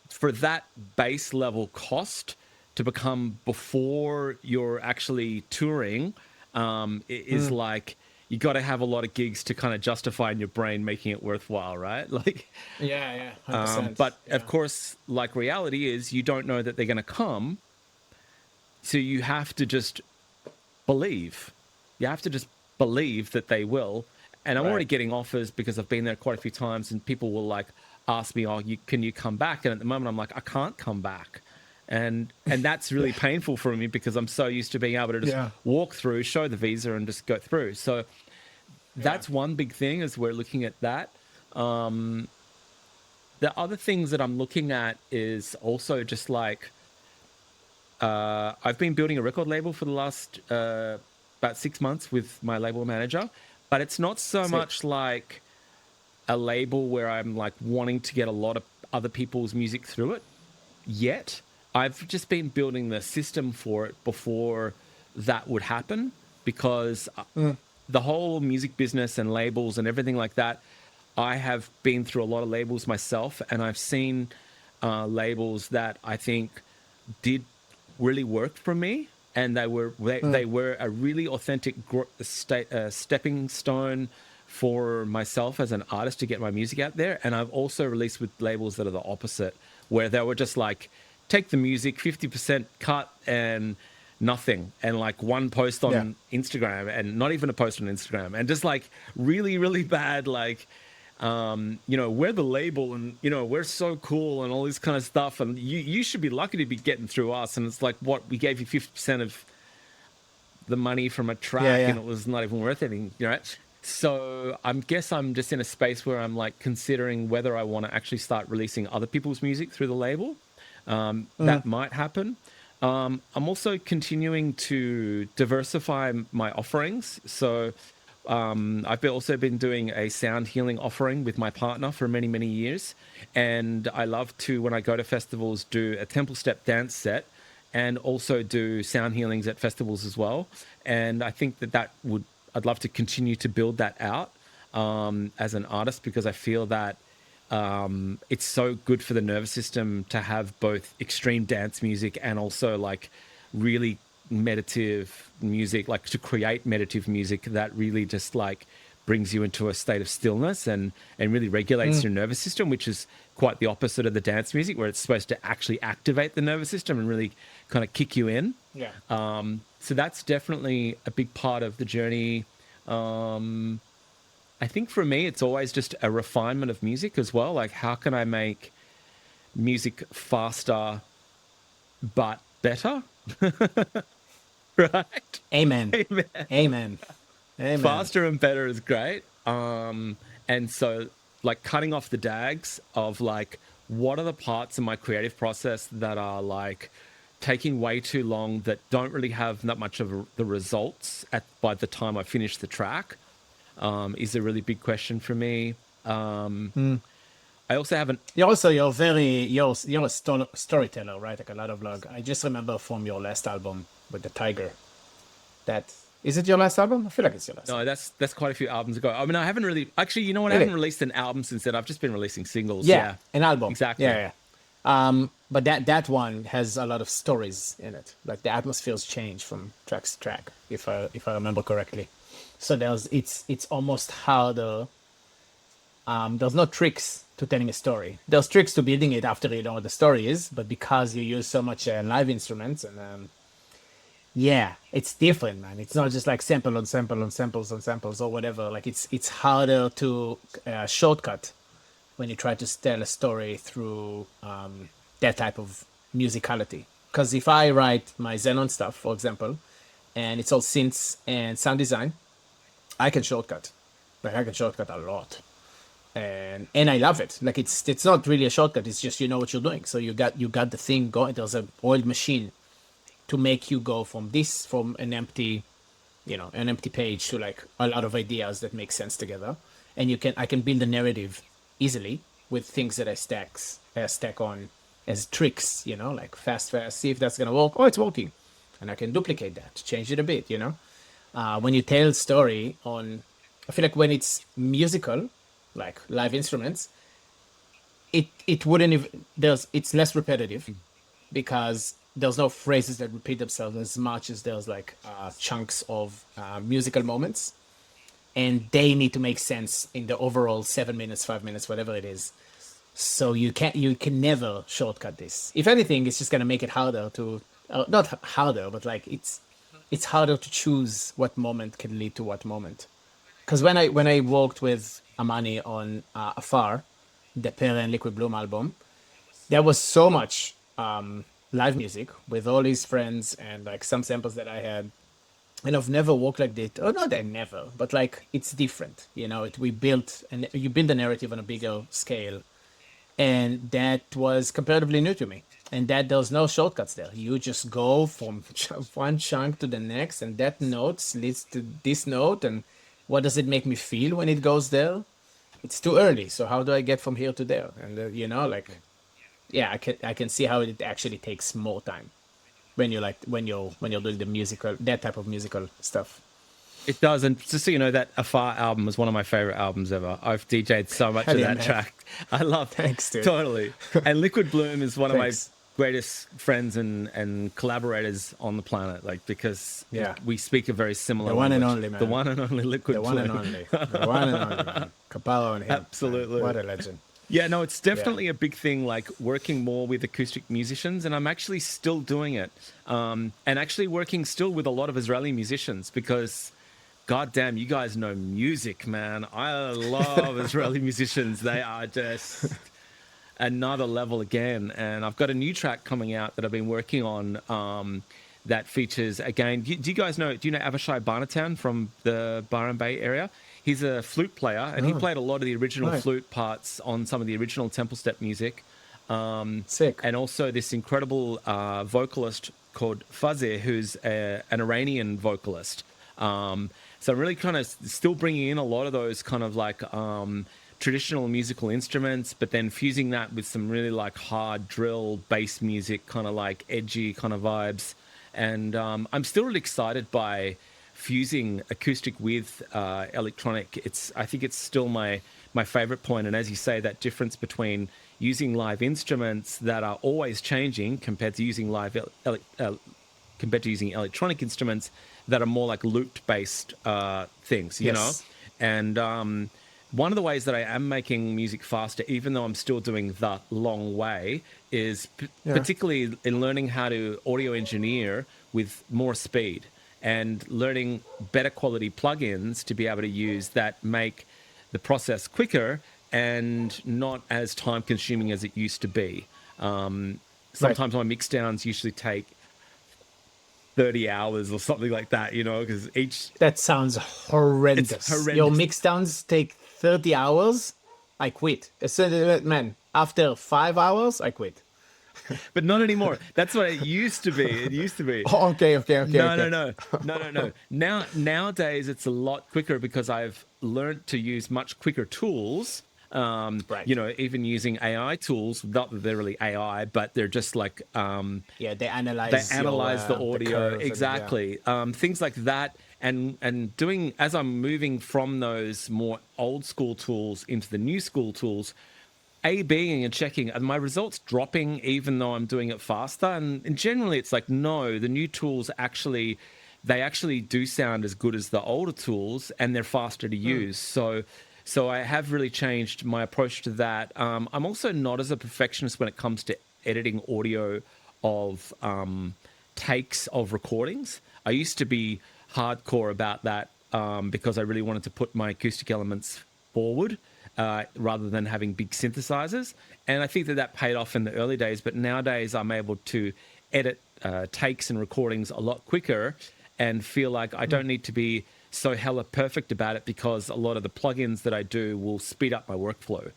for that base level cost to become before you're actually touring, it is like you got to have a lot of gigs to kind of justify in your brain making it worthwhile, right? Like,
Yeah, 100%.
but of course, like reality is you don't know that they're going to come. So you have to just believe. You have to just believe that they will. And I'm already getting offers because I've been there quite a few times and people will like ask me, oh, can you come back? And at the moment I'm like, I can't come back. And that's really painful for me because I'm so used to being able to just walk through, show the visa and just go through. So that's one big thing as we're looking at that. The other things that I'm looking at is also just like, I've been building a record label for the last about 6 months with my label manager, but it's not so much like a label where I'm like wanting to get a lot of other people's music through it yet. I've just been building the system for it before that would happen, because the whole music business and labels and everything like that, I have been through a lot of labels myself, and I've seen labels that I think did really work for me, and they were a really authentic stepping stone for myself as an artist to get my music out there. And I've also released with labels that are the opposite, where they were just like, take the music, 50% cut and nothing, and like one post on Instagram, and not even a post on Instagram, and just like really, really bad, like, we're the label, and we're so cool and all this kind of stuff, and you should be lucky to be getting through us. And it's like, what, we gave you 50% of the money from a track, and it was not even worth anything, So I guess I'm just in a space where I'm like considering whether I want to actually start releasing other people's music through the label. That might happen. I'm also continuing to diversify my offerings. So I've also been doing a sound healing offering with my partner for many, many years. And I love to, when I go to festivals, do a temple step dance set, and also do sound healings at festivals as well. And I think I'd love to continue to build that out as an artist, because I feel that it's so good for the nervous system to have both extreme dance music and also like really meditative music, like to create meditative music that really just like brings you into a state of stillness and really regulates your nervous system, which is quite the opposite of the dance music, where it's supposed to actually activate the nervous system and really kind of kick you in. So that's definitely a big part of the journey. I think for me, it's always just a refinement of music as well. Like, how can I make music faster but better? Right?
Amen.
Amen.
Amen. Amen.
Faster and better is great. And so, like, cutting off the dags of like, what are the parts in my creative process that are like taking way too long, that don't really have that much of the results by the time I finish the track, is a really big question for me. I also haven't.
You're a storyteller, right? Like a lot of I just remember from your last album with the tiger. Is it your last album? I feel like it's your last.
No, that's quite a few albums ago. I mean, I haven't really actually. You know what?
Really?
I haven't released an album since then. I've just been releasing singles.
Yeah, an album.
Exactly.
Yeah. But that one has a lot of stories in it. Like the atmospheres change from track to track, if I remember correctly. So it's almost harder. There's no tricks to telling a story. There's tricks to building it after you know what the story is, but because you use so much live instruments and it's different, man. It's not just like sample on sample on samples on samples or whatever. Like it's harder to shortcut when you try to tell a story through that type of musicality. Because if I write my Xenon stuff, for example, and it's all synths and sound design, I can shortcut. Like I can shortcut a lot. And I love it. Like it's not really a shortcut. It's just you know what you're doing. So you got the thing going. There's an oiled machine to make you go from an empty page to like a lot of ideas that make sense together. And I can build a narrative easily with things that I stack on as tricks. Like fast, see if that's gonna work. Oh, it's working, and I can duplicate that, change it a bit. When you tell story I feel like when it's musical, like live instruments, it wouldn't even it's less repetitive because there's no phrases that repeat themselves as much as there's like chunks of musical moments, and they need to make sense in the overall 7 minutes, 5 minutes, whatever it is. So you can never shortcut this. If anything, it's just gonna make it harder to not harder, but like it's harder to choose what moment can lead to what moment. Because when I worked with Amani on Afar, the Pere and Liquid Bloom album, there was so much live music with all his friends and like some samples that I had, and I've never worked like that. Oh, not that never, but like it's different. You build a narrative on a bigger scale, and that was comparatively new to me. And that there's no shortcuts there. You just go from one chunk to the next, and that note leads to this note, and what does it make me feel when it goes there? it's too early. So how do I get from here to there? And like, yeah, I can see how it actually takes more time when you're when you're doing the musical, that type of musical stuff.
It does, and just so you know, that Afar album was one of my favorite albums ever. I've DJ'd so much
Hell
of
yeah,
that
man.
track. I love
Thanks, dude.
totally. And Liquid Bloom is one of my
Thanks.
greatest friends and collaborators on the planet. Like because
Yeah.
we speak a very similar
The one and
language.
only,
The
man.
one and only Liquid
The one and
Bloom.
only. The one and only, man. Kapalo on him. Man.
Absolutely.
What a legend.
Yeah, no, it's
Yeah.
definitely a big thing, like working more with acoustic musicians, and I'm actually still doing it. And actually working still with a lot of Israeli musicians because, goddamn, you guys know music, man. I love Israeli musicians. They are just another level again. And I've got a new track coming out that I've been working on that features, again, do you guys know, do you know Avishai Barnatown from the Byron Bay area? He's a flute player, and he played a lot of the original
Right.
flute parts on some of the original Temple Step music.
Sick.
And also this incredible vocalist called Fazir, who's an Iranian vocalist. So I'm really kind of still bringing in a lot of those kind of like traditional musical instruments, but then fusing that with some really like hard drill bass music, kind of like edgy kind of vibes. And I'm still really excited by fusing acoustic with electronic. I think it's still my favorite point. And as you say, that difference between using live instruments that are always changing compared to using compared to using electronic instruments that are more like looped based things, you know.
Yes.
And one of the ways that I am making music faster, even though I'm still doing the long way, is particularly in learning how to audio engineer with more speed and learning better quality plugins to be able to use that make the process quicker and not as time consuming as it used to be. Sometimes my mix downs usually take 30 hours or something like that, you know, because
That sounds horrendous.
It's horrendous.
Your mixdowns take 30 hours. I quit. Man, after 5 hours, I quit.
but not anymore. That's what it used to be. It used to be.
Oh, okay.
No. Nowadays, it's a lot quicker because I've learned to use much quicker tools.
Right.
You know, even using AI tools, not that they're really AI, but they're just like
Yeah, they analyze
the audio
curve and,
exactly. Things like that, and doing as I'm moving from those more old school tools into the new school tools. A/Bing and checking, are my results dropping even though I'm doing it faster? And generally it's like, no, the new tools actually do sound as good as the older tools, and they're faster to use. So I have really changed my approach to that. I'm also not as a perfectionist when it comes to editing audio of takes of recordings. I used to be hardcore about that because I really wanted to put my acoustic elements forward. Rather than having big synthesizers. And I think that paid off in the early days, but nowadays I'm able to edit takes and recordings a lot quicker and feel like I don't need to be so hella perfect about it because a lot of the plugins that I do will speed up my workflow.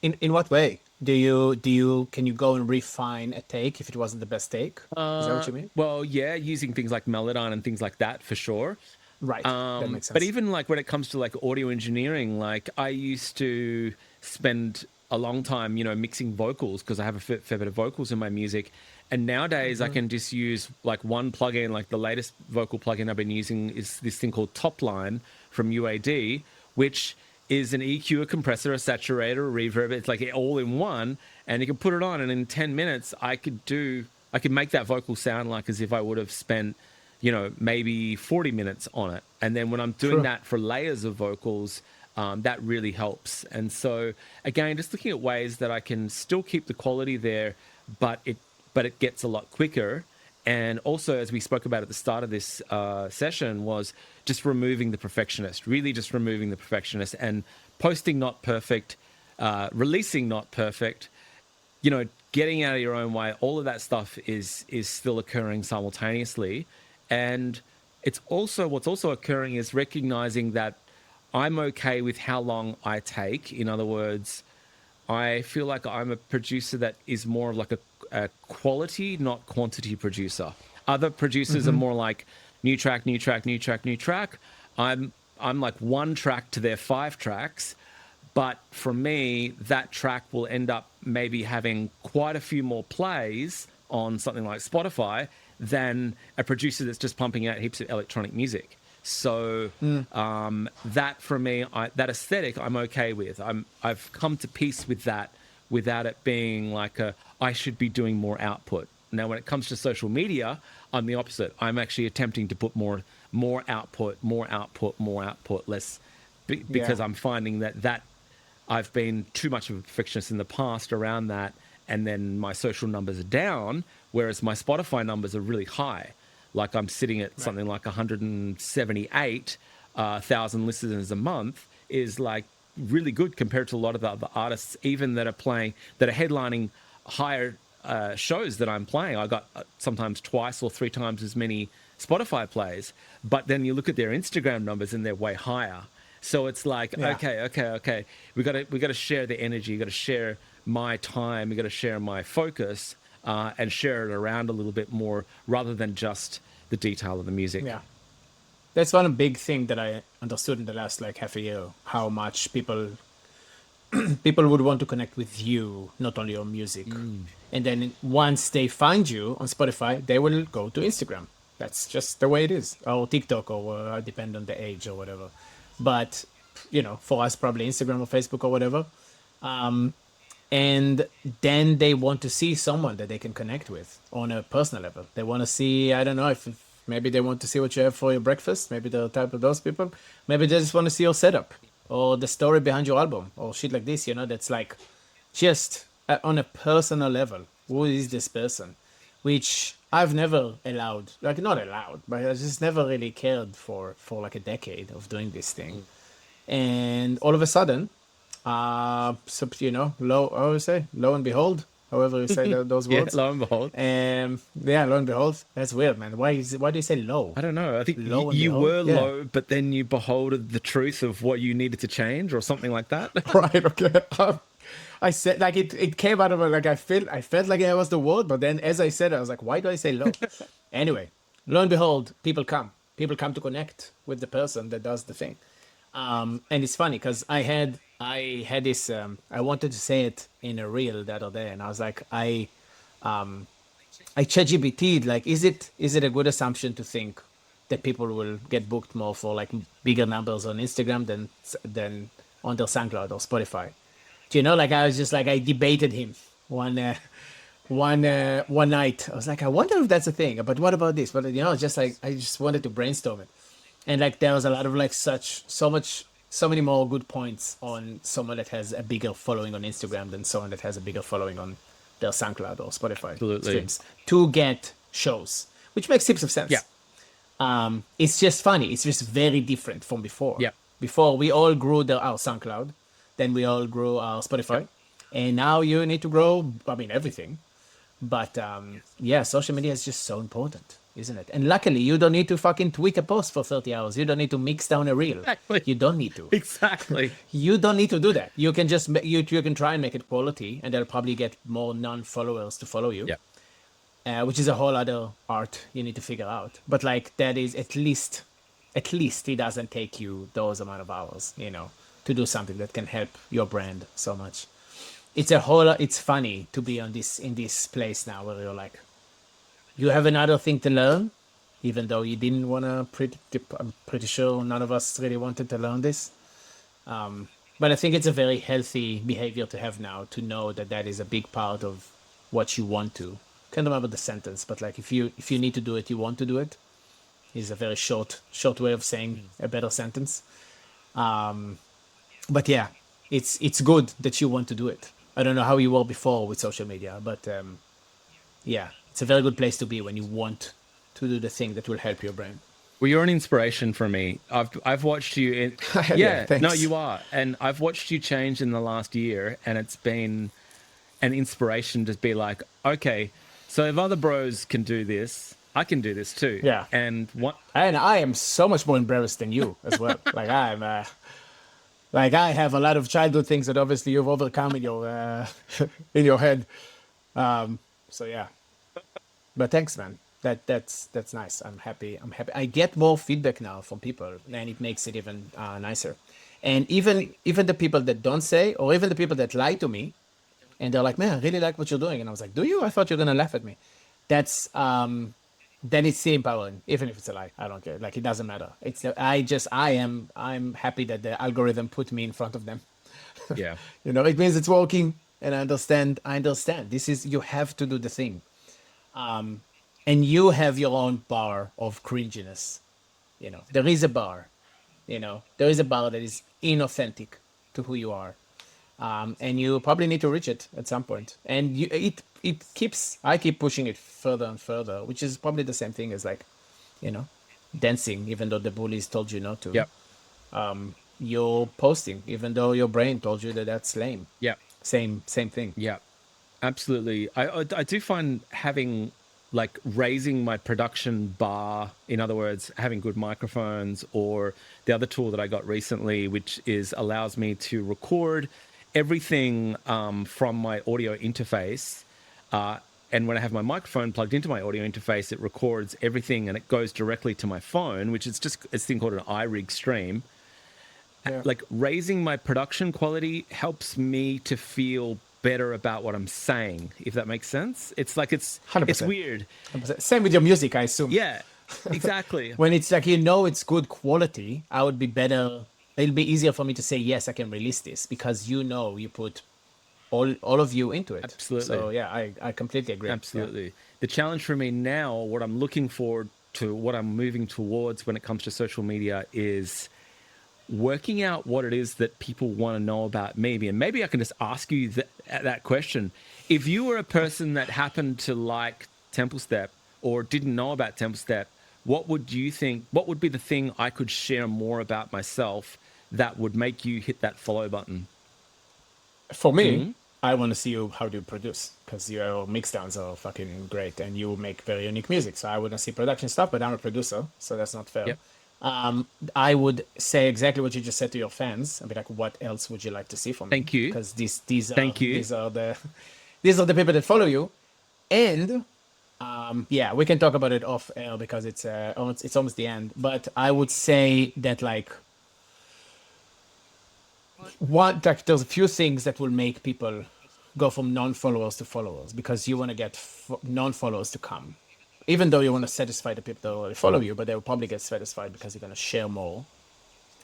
In what way? Can you go and refine a take if it wasn't the best take? Is that what you mean?
Well, yeah, using things like Melodyne and things like that for sure.
Right. That makes sense.
But even like when it comes to like audio engineering, like I used to spend a long time, you know, mixing vocals because I have a fair bit of vocals in my music. And nowadays I can just use like one plugin, like the latest vocal plugin I've been using is this thing called Topline from UAD, which is an EQ, a compressor, a saturator, a reverb. It's like all in one, and you can put it on, and in 10 minutes I could make that vocal sound like as if I would have spent, you know, maybe 40 minutes on it. And then when I'm doing that for layers of vocals, that really helps. And so again, just looking at ways that I can still keep the quality there, but it gets a lot quicker. And also, as we spoke about at the start of this session, was just removing the perfectionist, really just removing the perfectionist and posting not perfect, releasing not perfect, you know, getting out of your own way. All of that stuff is still occurring simultaneously. And what's also occurring is recognizing that I'm okay with how long I take. In other words, I feel like I'm a producer that is more of like a quality, not quantity producer. Other producers are more like new track. I I'm like one track to their 5 tracks. But for me, that track will end up maybe having quite a few more plays on something like Spotify than a producer that's just pumping out heaps of electronic music. So that for me, that aesthetic, I'm okay with. I've come to peace with that without it being like I should be doing more output. Now, when it comes to social media, I'm the opposite. I'm actually attempting to put more output, less,
Yeah.
because I'm finding that I've been too much of a perfectionist in the past around that, and then my social numbers are down, whereas my Spotify numbers are really high. Like I'm sitting at
Right.
something like 178,000 listeners a month is like really good compared to a lot of the other artists, even that are headlining higher shows that I'm playing. I got sometimes twice or 3 times as many Spotify plays, but then you look at their Instagram numbers and they're way higher. So it's like,
Yeah.
okay. We got to share the energy. We got to share my time. We got to share my focus, and share it around a little bit more rather than just the detail of the music.
Yeah. That's one big thing that I understood in the last like half a year, how much people would want to connect with you, not only your music. And then once they find you on Spotify, they will go to Instagram. That's just the way it is, or TikTok, or depend on the age or whatever. But for us, probably Instagram or Facebook or whatever. And then they want to see someone that they can connect with on a personal level. They want to see, I don't know, if maybe they want to see what you have for your breakfast. Maybe they're the type of those people. Maybe they just want to see your setup or the story behind your album or shit like this. That's like just on a personal level. Who is this person? Which I've never allowed, like not allowed, but I just never really cared for like a decade of doing this thing. And all of a sudden, so lo, how do you say, lo and behold, however you say those
Yeah,
words.
lo and behold.
Yeah, lo and behold. That's weird, man. Why do you say lo?
I don't know. I think
Lo and
you
behold.
were
Yeah.
low, but then you beholded the truth of what you needed to change, or something like that.
Right. Okay. I said like it came out of like I felt like it was the word, but then as I said it, I was like, why do I say low? Anyway, lo and behold, people come to connect with the person that does the thing. And it's funny because I had this I wanted to say it in a reel the other day, and I was like, I ChatGPT'd like, is it a good assumption to think that people will get booked more for like bigger numbers on Instagram than on their SoundCloud or Spotify? Like I was just like I debated him one one night. I was like, I wonder if that's a thing. But what about this? But just like I just wanted to brainstorm it, and like there was a lot of like so many more good points on someone that has a bigger following on Instagram than someone that has a bigger following on their SoundCloud or Spotify
Absolutely.
streams to get shows, which makes heaps of
Yeah.
sense. It's just funny. It's just very different from before.
Yeah.
Before we all grew our SoundCloud, then we all grew our
Yeah.
Spotify, and now you need to grow. I mean everything, but yeah, social media is just so important, isn't it? And luckily, you don't need to fucking tweak a post for 30 hours. You don't need to mix down a reel.
Exactly.
You don't need to.
Exactly.
You don't need to do that. You can just you can try and make it quality, and they'll probably get more non-followers to follow you,
Yeah.
which is a whole other art you need to figure out. But like that is at least it doesn't take you those amount of hours, to do something that can help your brand so much. It's funny to be in this place now where you're like, you have another thing to learn, even though you didn't want to. I'm pretty sure none of us really wanted to learn this. But I think it's a very healthy behavior to have now, to know that that is a big part of what you want to. Can't remember the sentence, but like if you need to do it, you want to do it. Is a very short way of saying a better sentence. But yeah, it's good that you want to do it. I don't know how you were before with social media, but yeah, it's a very good place to be when you want to do the thing that will help your brand.
Well, you're an inspiration for me. I've watched you.
Yeah,
No,
thanks.
you are, and I've watched you change in the last year, and it's been an inspiration to be like, okay, so if other bros can do this, I can do this too.
Yeah.
And what?
And I am so much more embarrassed than you as well. Like I have a lot of childhood things that obviously you've overcome in your in your head. So yeah, but thanks, man. That's nice. I'm happy. I'm happy. I get more feedback now from people, and it makes it even nicer. And even the people that don't say, or even the people that lie to me, and they're like, "Man, I really like what you're doing," and I was like, "Do you? I thought you're gonna laugh at me." That's then it's still empowering, even if it's a lie. I don't care. Like it doesn't matter. It's I'm happy that the algorithm put me in front of them.
Yeah.
It means it's working, and I understand. I understand. This is you have to do the thing, and you have your own bar of cringiness. There is a bar. There is a bar that is inauthentic to who you are, and you probably need to reach it at some point. And I keep pushing it further and further, which is probably the same thing as like, you know, dancing, even though the bullies told you not to.
Yep.
You're posting, even though your brain told you that that's lame.
Yep.
Same thing.
Yeah, absolutely. I do find having like raising my production bar, in other words, having good microphones, or the other tool that I got recently, which is allows me to record everything from my audio interface. And when I have my microphone plugged into my audio interface, it records everything and it goes directly to my phone, which is just a thing called an iRig stream.
Yeah.
Like raising my production quality helps me to feel better about what I'm saying, if that makes sense. It's like it's
100%.
weird.
100%. Same with your music, I assume.
Yeah, exactly.
When it's like it's good quality, I would be better. It'll be easier for me to say yes, I can release this because you put all of you into it.
Absolutely.
So yeah, I completely agree.
Absolutely. The challenge for me now, what I'm looking forward to, what I'm moving towards when it comes to social media is working out what it is that people want to know about me. And maybe I can just ask you that question. If you were a person that happened to like Temple Step or didn't know about Temple Step, what would be the thing I could share more about myself that would make you hit that follow button?
For me, I want to see how do you produce because your mixdowns are fucking great and you make very unique music. So I want to see production stuff, but I'm a producer, so that's not fair.
Yep.
I would say exactly what you just said to your fans and be like, what else would you like to see from me?
Thank you.
Because these are
Thank you.
these are the these are the people that follow you. And yeah, we can talk about it off air because it's almost the end. But I would say that like there's a few things that will make people go from non-followers to followers because you want to get non-followers to come. Even though you want to satisfy the people that already follow you, but they will probably get satisfied because you're going to share more.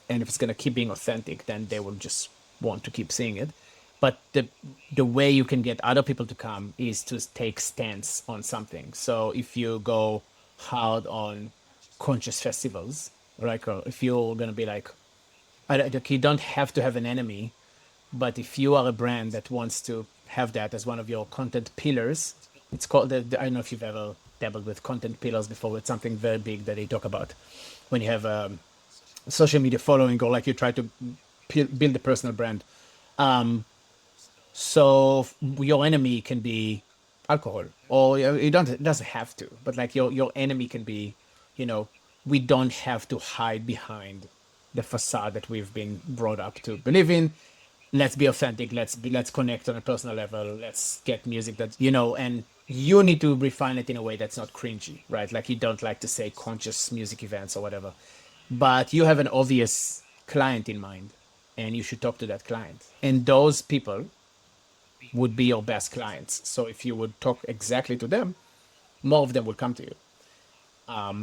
And if it's going to keep being authentic, then they will just want to keep seeing it. But the way you can get other people to come is to take stance on something. So if you go hard on conscious festivals, right? Or if you're going to be like, you don't have to have an enemy, but if you are a brand that wants to have that as one of your content pillars, it's called, I don't know if you've ever dabbled with content pillars before. It's something very big that they talk about when you have a social media following or like you try to build a personal brand. So your enemy can be alcohol, or it doesn't have to, but like your enemy can be, we don't have to hide behind the facade that we've been brought up to believe in. Let's be authentic. Let's connect on a personal level. Let's get music that, and you need to refine it in a way that's not cringy, right? Like you don't like to say conscious music events or whatever, but you have an obvious client in mind and you should talk to that client. And those people would be your best clients. So if you would talk exactly to them, more of them will come to you.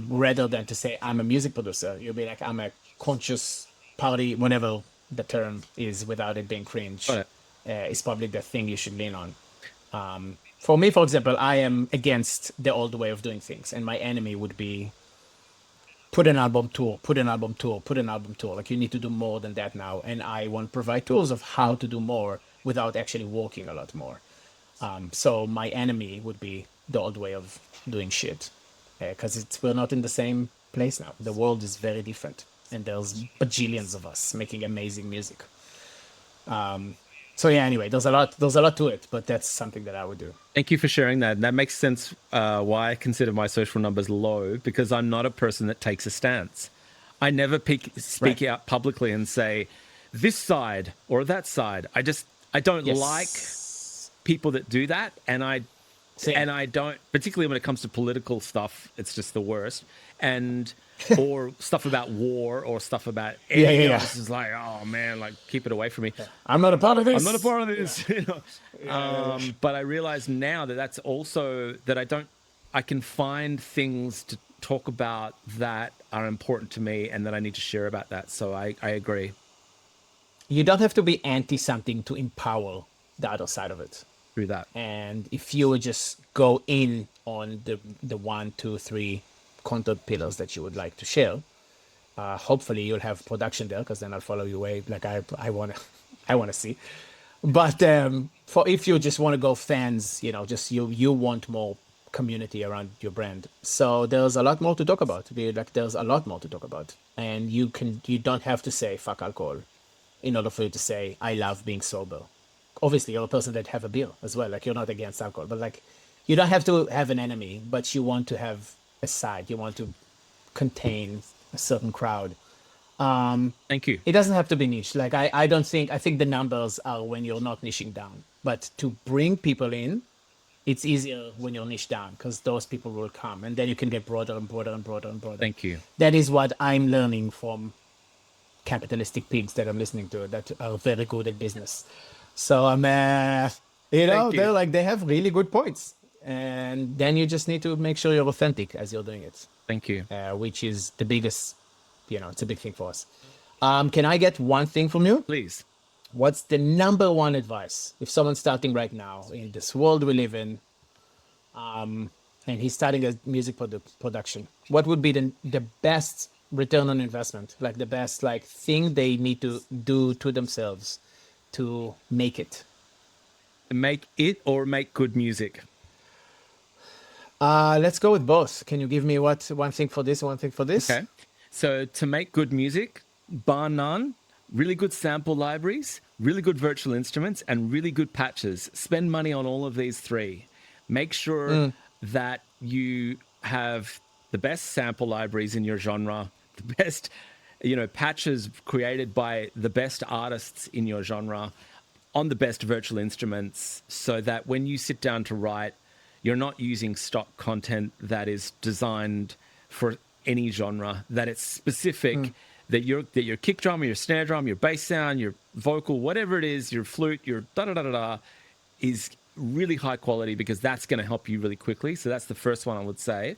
Rather than to say, I'm a music producer, you'll be like, I'm a conscious party, whatever the term is without it being cringe, is probably the thing you should lean on. For me, for example, I am against the old way of doing things. And my enemy would be put an album tour. Like you need to do more than that now. And I want to provide tools of how to do more without actually working a lot more. So my enemy would be the old way of doing shit. Because we're not in the same place now. The world is very different. And there's bajillions of us making amazing music. So yeah, anyway, there's a lot to it, but that's something that I would do.
Thank you for sharing that. And that makes sense why I consider my social numbers low, because I'm not a person that takes a stance. I never speak out publicly and say this side or that side. I don't like people that do that. And I
Same.
and I don't, particularly when it comes to political stuff, it's just the worst. And or stuff about war or stuff about
Yeah, yeah,
anything
yeah.
else is like, oh man, like keep it away from me.
I'm not a part of
I'm not a
this.
part of
Yeah.
this,
Yeah, yeah, yeah.
But I realize now that that's also that I can find things to talk about that are important to me and that I need to share about that. So I agree
You don't have to be anti something to empower the other side of it.
through that.
And if you would just go in on the one, two, three content pillars that you would like to share, hopefully you'll have production there because then I'll follow your way. Like I wanna, I wanna see. But for if you just want to go fans, just you want more community around your brand. So there's a lot more to talk about. Like there's a lot more to talk about, and you don't have to say fuck alcohol in order for you to say I love being sober. Obviously, you're a person that have a beer as well. Like you're not against alcohol, but like you don't have to have an enemy, but you want to have a side. You want to contain a certain crowd.
Thank you.
It doesn't have to be niche. Like I don't think I think the numbers are when you're not niching down. But to bring people in, it's easier when you're niche down because those people will come and then you can get broader and broader and broader and broader.
Thank you.
That is what I'm learning from capitalistic pigs that I'm listening to that are very good at business. So
Thank you.
they're like they have really good points. And then you just need to make sure you're authentic as you're doing it,
Thank you.
which is the biggest, it's a big thing for us. Can I get one thing from you?
Please.
What's the number one advice if someone's starting right now in this world we live in, and he's starting a music production? What would be the best return on investment, like the best like thing they need to do to themselves to make it?
Make it or make good music.
Let's go with both. Can you give me one thing for this, one thing for this?
Okay. So to make good music, bar none, really good sample libraries, really good virtual instruments, and really good patches. Spend money on all of these three. Make sure that you have the best sample libraries in your genre, the best, patches created by the best artists in your genre on the best virtual instruments so that when you sit down to write, you're not using stock content that is designed for any genre, that it's specific, that your kick drum, or your snare drum, your bass sound, your vocal, whatever it is, your flute, your da-da-da-da-da, is really high quality because that's going to help you really quickly. So that's the first one I would say.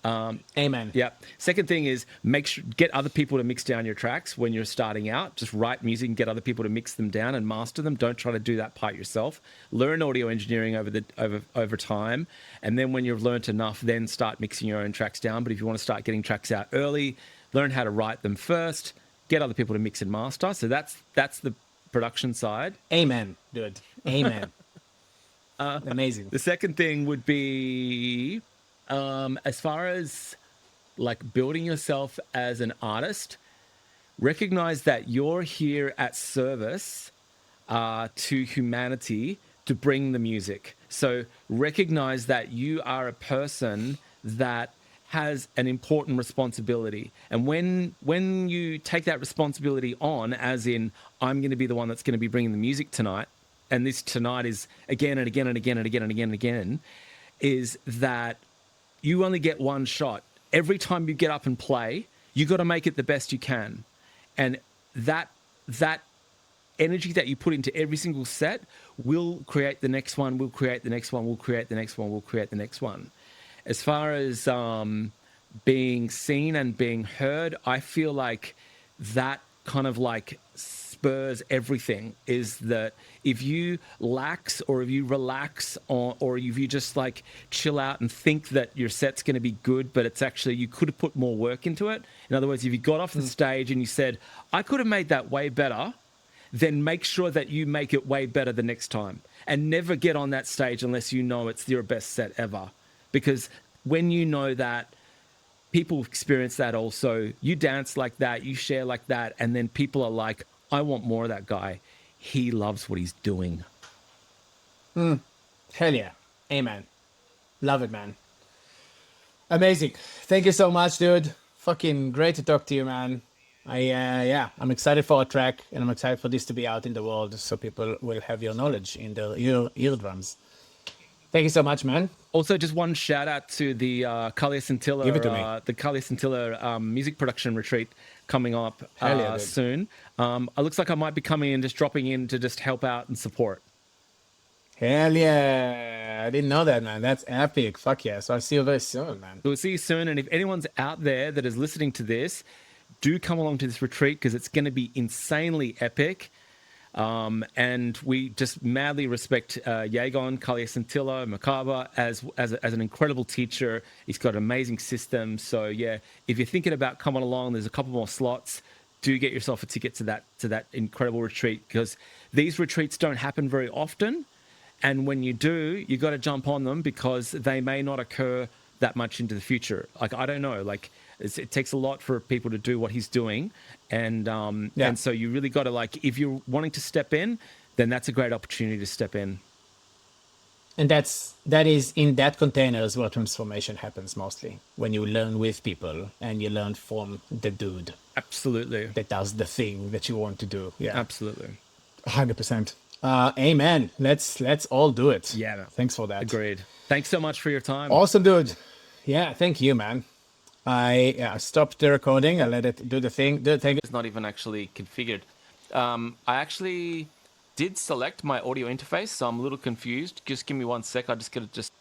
Amen.
Yeah. Second thing is get other people to mix down your tracks when you're starting out. Just write music and get other people to mix them down and master them. Don't try to do that part yourself. Learn audio engineering over time, and then when you've learned enough, then start mixing your own tracks down. But if you want to start getting tracks out early, learn how to write them first. Get other people to mix and master. So that's the production side.
Amen, dude. Amen. Amazing.
The second thing would be, as far as like building yourself as an artist, recognize that you're here at service to humanity to bring the music. So recognize that you are a person that has an important responsibility. And when you take that responsibility on, as in, I'm going to be the one that's going to be bringing the music tonight, and this tonight is again and again and again and again and again and again, is that you only get one shot. Every time you get up and play, you got to make it the best you can. And that energy that you put into every single set will create the next one, will create the next one, will create the next one, will create the next one. As far as being seen and being heard, I feel like that kind of like spurs everything. Is that if you lax or if you relax or if you just like chill out and think that your set's going to be good, but it's actually you could have put more work into it. In other words, if you got off the stage and you said, I could have made that way better, then make sure that you make it way better the next time. And never get on that stage unless you know it's your best set ever. Because when you know that, people experience that also. You dance like that, you share like that, and then people are like, I want more of that guy. He loves what he's doing.
Hell yeah. Amen. Love it, man. Amazing. Thank you so much, dude. Fucking great to talk to you, man. I'm excited for our track, and I'm excited for this to be out in the world so people will have your knowledge in their eardrums. Thank you so much, man.
Also, just one shout out to the Kalia
Give it to
Scintilla,
me.
the Kalia Scintilla music production retreat coming up
Hell yeah, dude.
soon. It looks like I might be coming in, just dropping in to just help out and support.
Hell yeah. I didn't know that, man. That's epic. Fuck yeah. So I'll see you very soon, man.
We'll see you soon. And if anyone's out there that is listening to this, do come along to this retreat because it's going to be insanely epic. And we just madly respect Yagon, Kalia Scintilla, Makaba as an incredible teacher. He's got an amazing system. So yeah, if you're thinking about coming along, there's a couple more slots. Do get yourself a ticket to that incredible retreat because these retreats don't happen very often. And when you do, you got to jump on them because they may not occur that much into the future. Like, I don't know, like it takes a lot for people to do what he's doing. And and so you really got to, like, if you're wanting to step in, then that's a great opportunity to step in.
And that is in that containers where transformation happens mostly. When you learn with people and you learn from the dude
Absolutely.
that does the thing that you want to do. Yeah.
Absolutely.
100%. Amen. Let's all do it.
Yeah.
Thanks for that.
Agreed. Thanks so much for your time.
Awesome, dude. Yeah, thank you, man. I stopped the recording. I let it do the thing. Dude, thank you.
It's not even actually configured. I actually did select my audio interface, so I'm a little confused. Just give me 1 sec. I just gotta just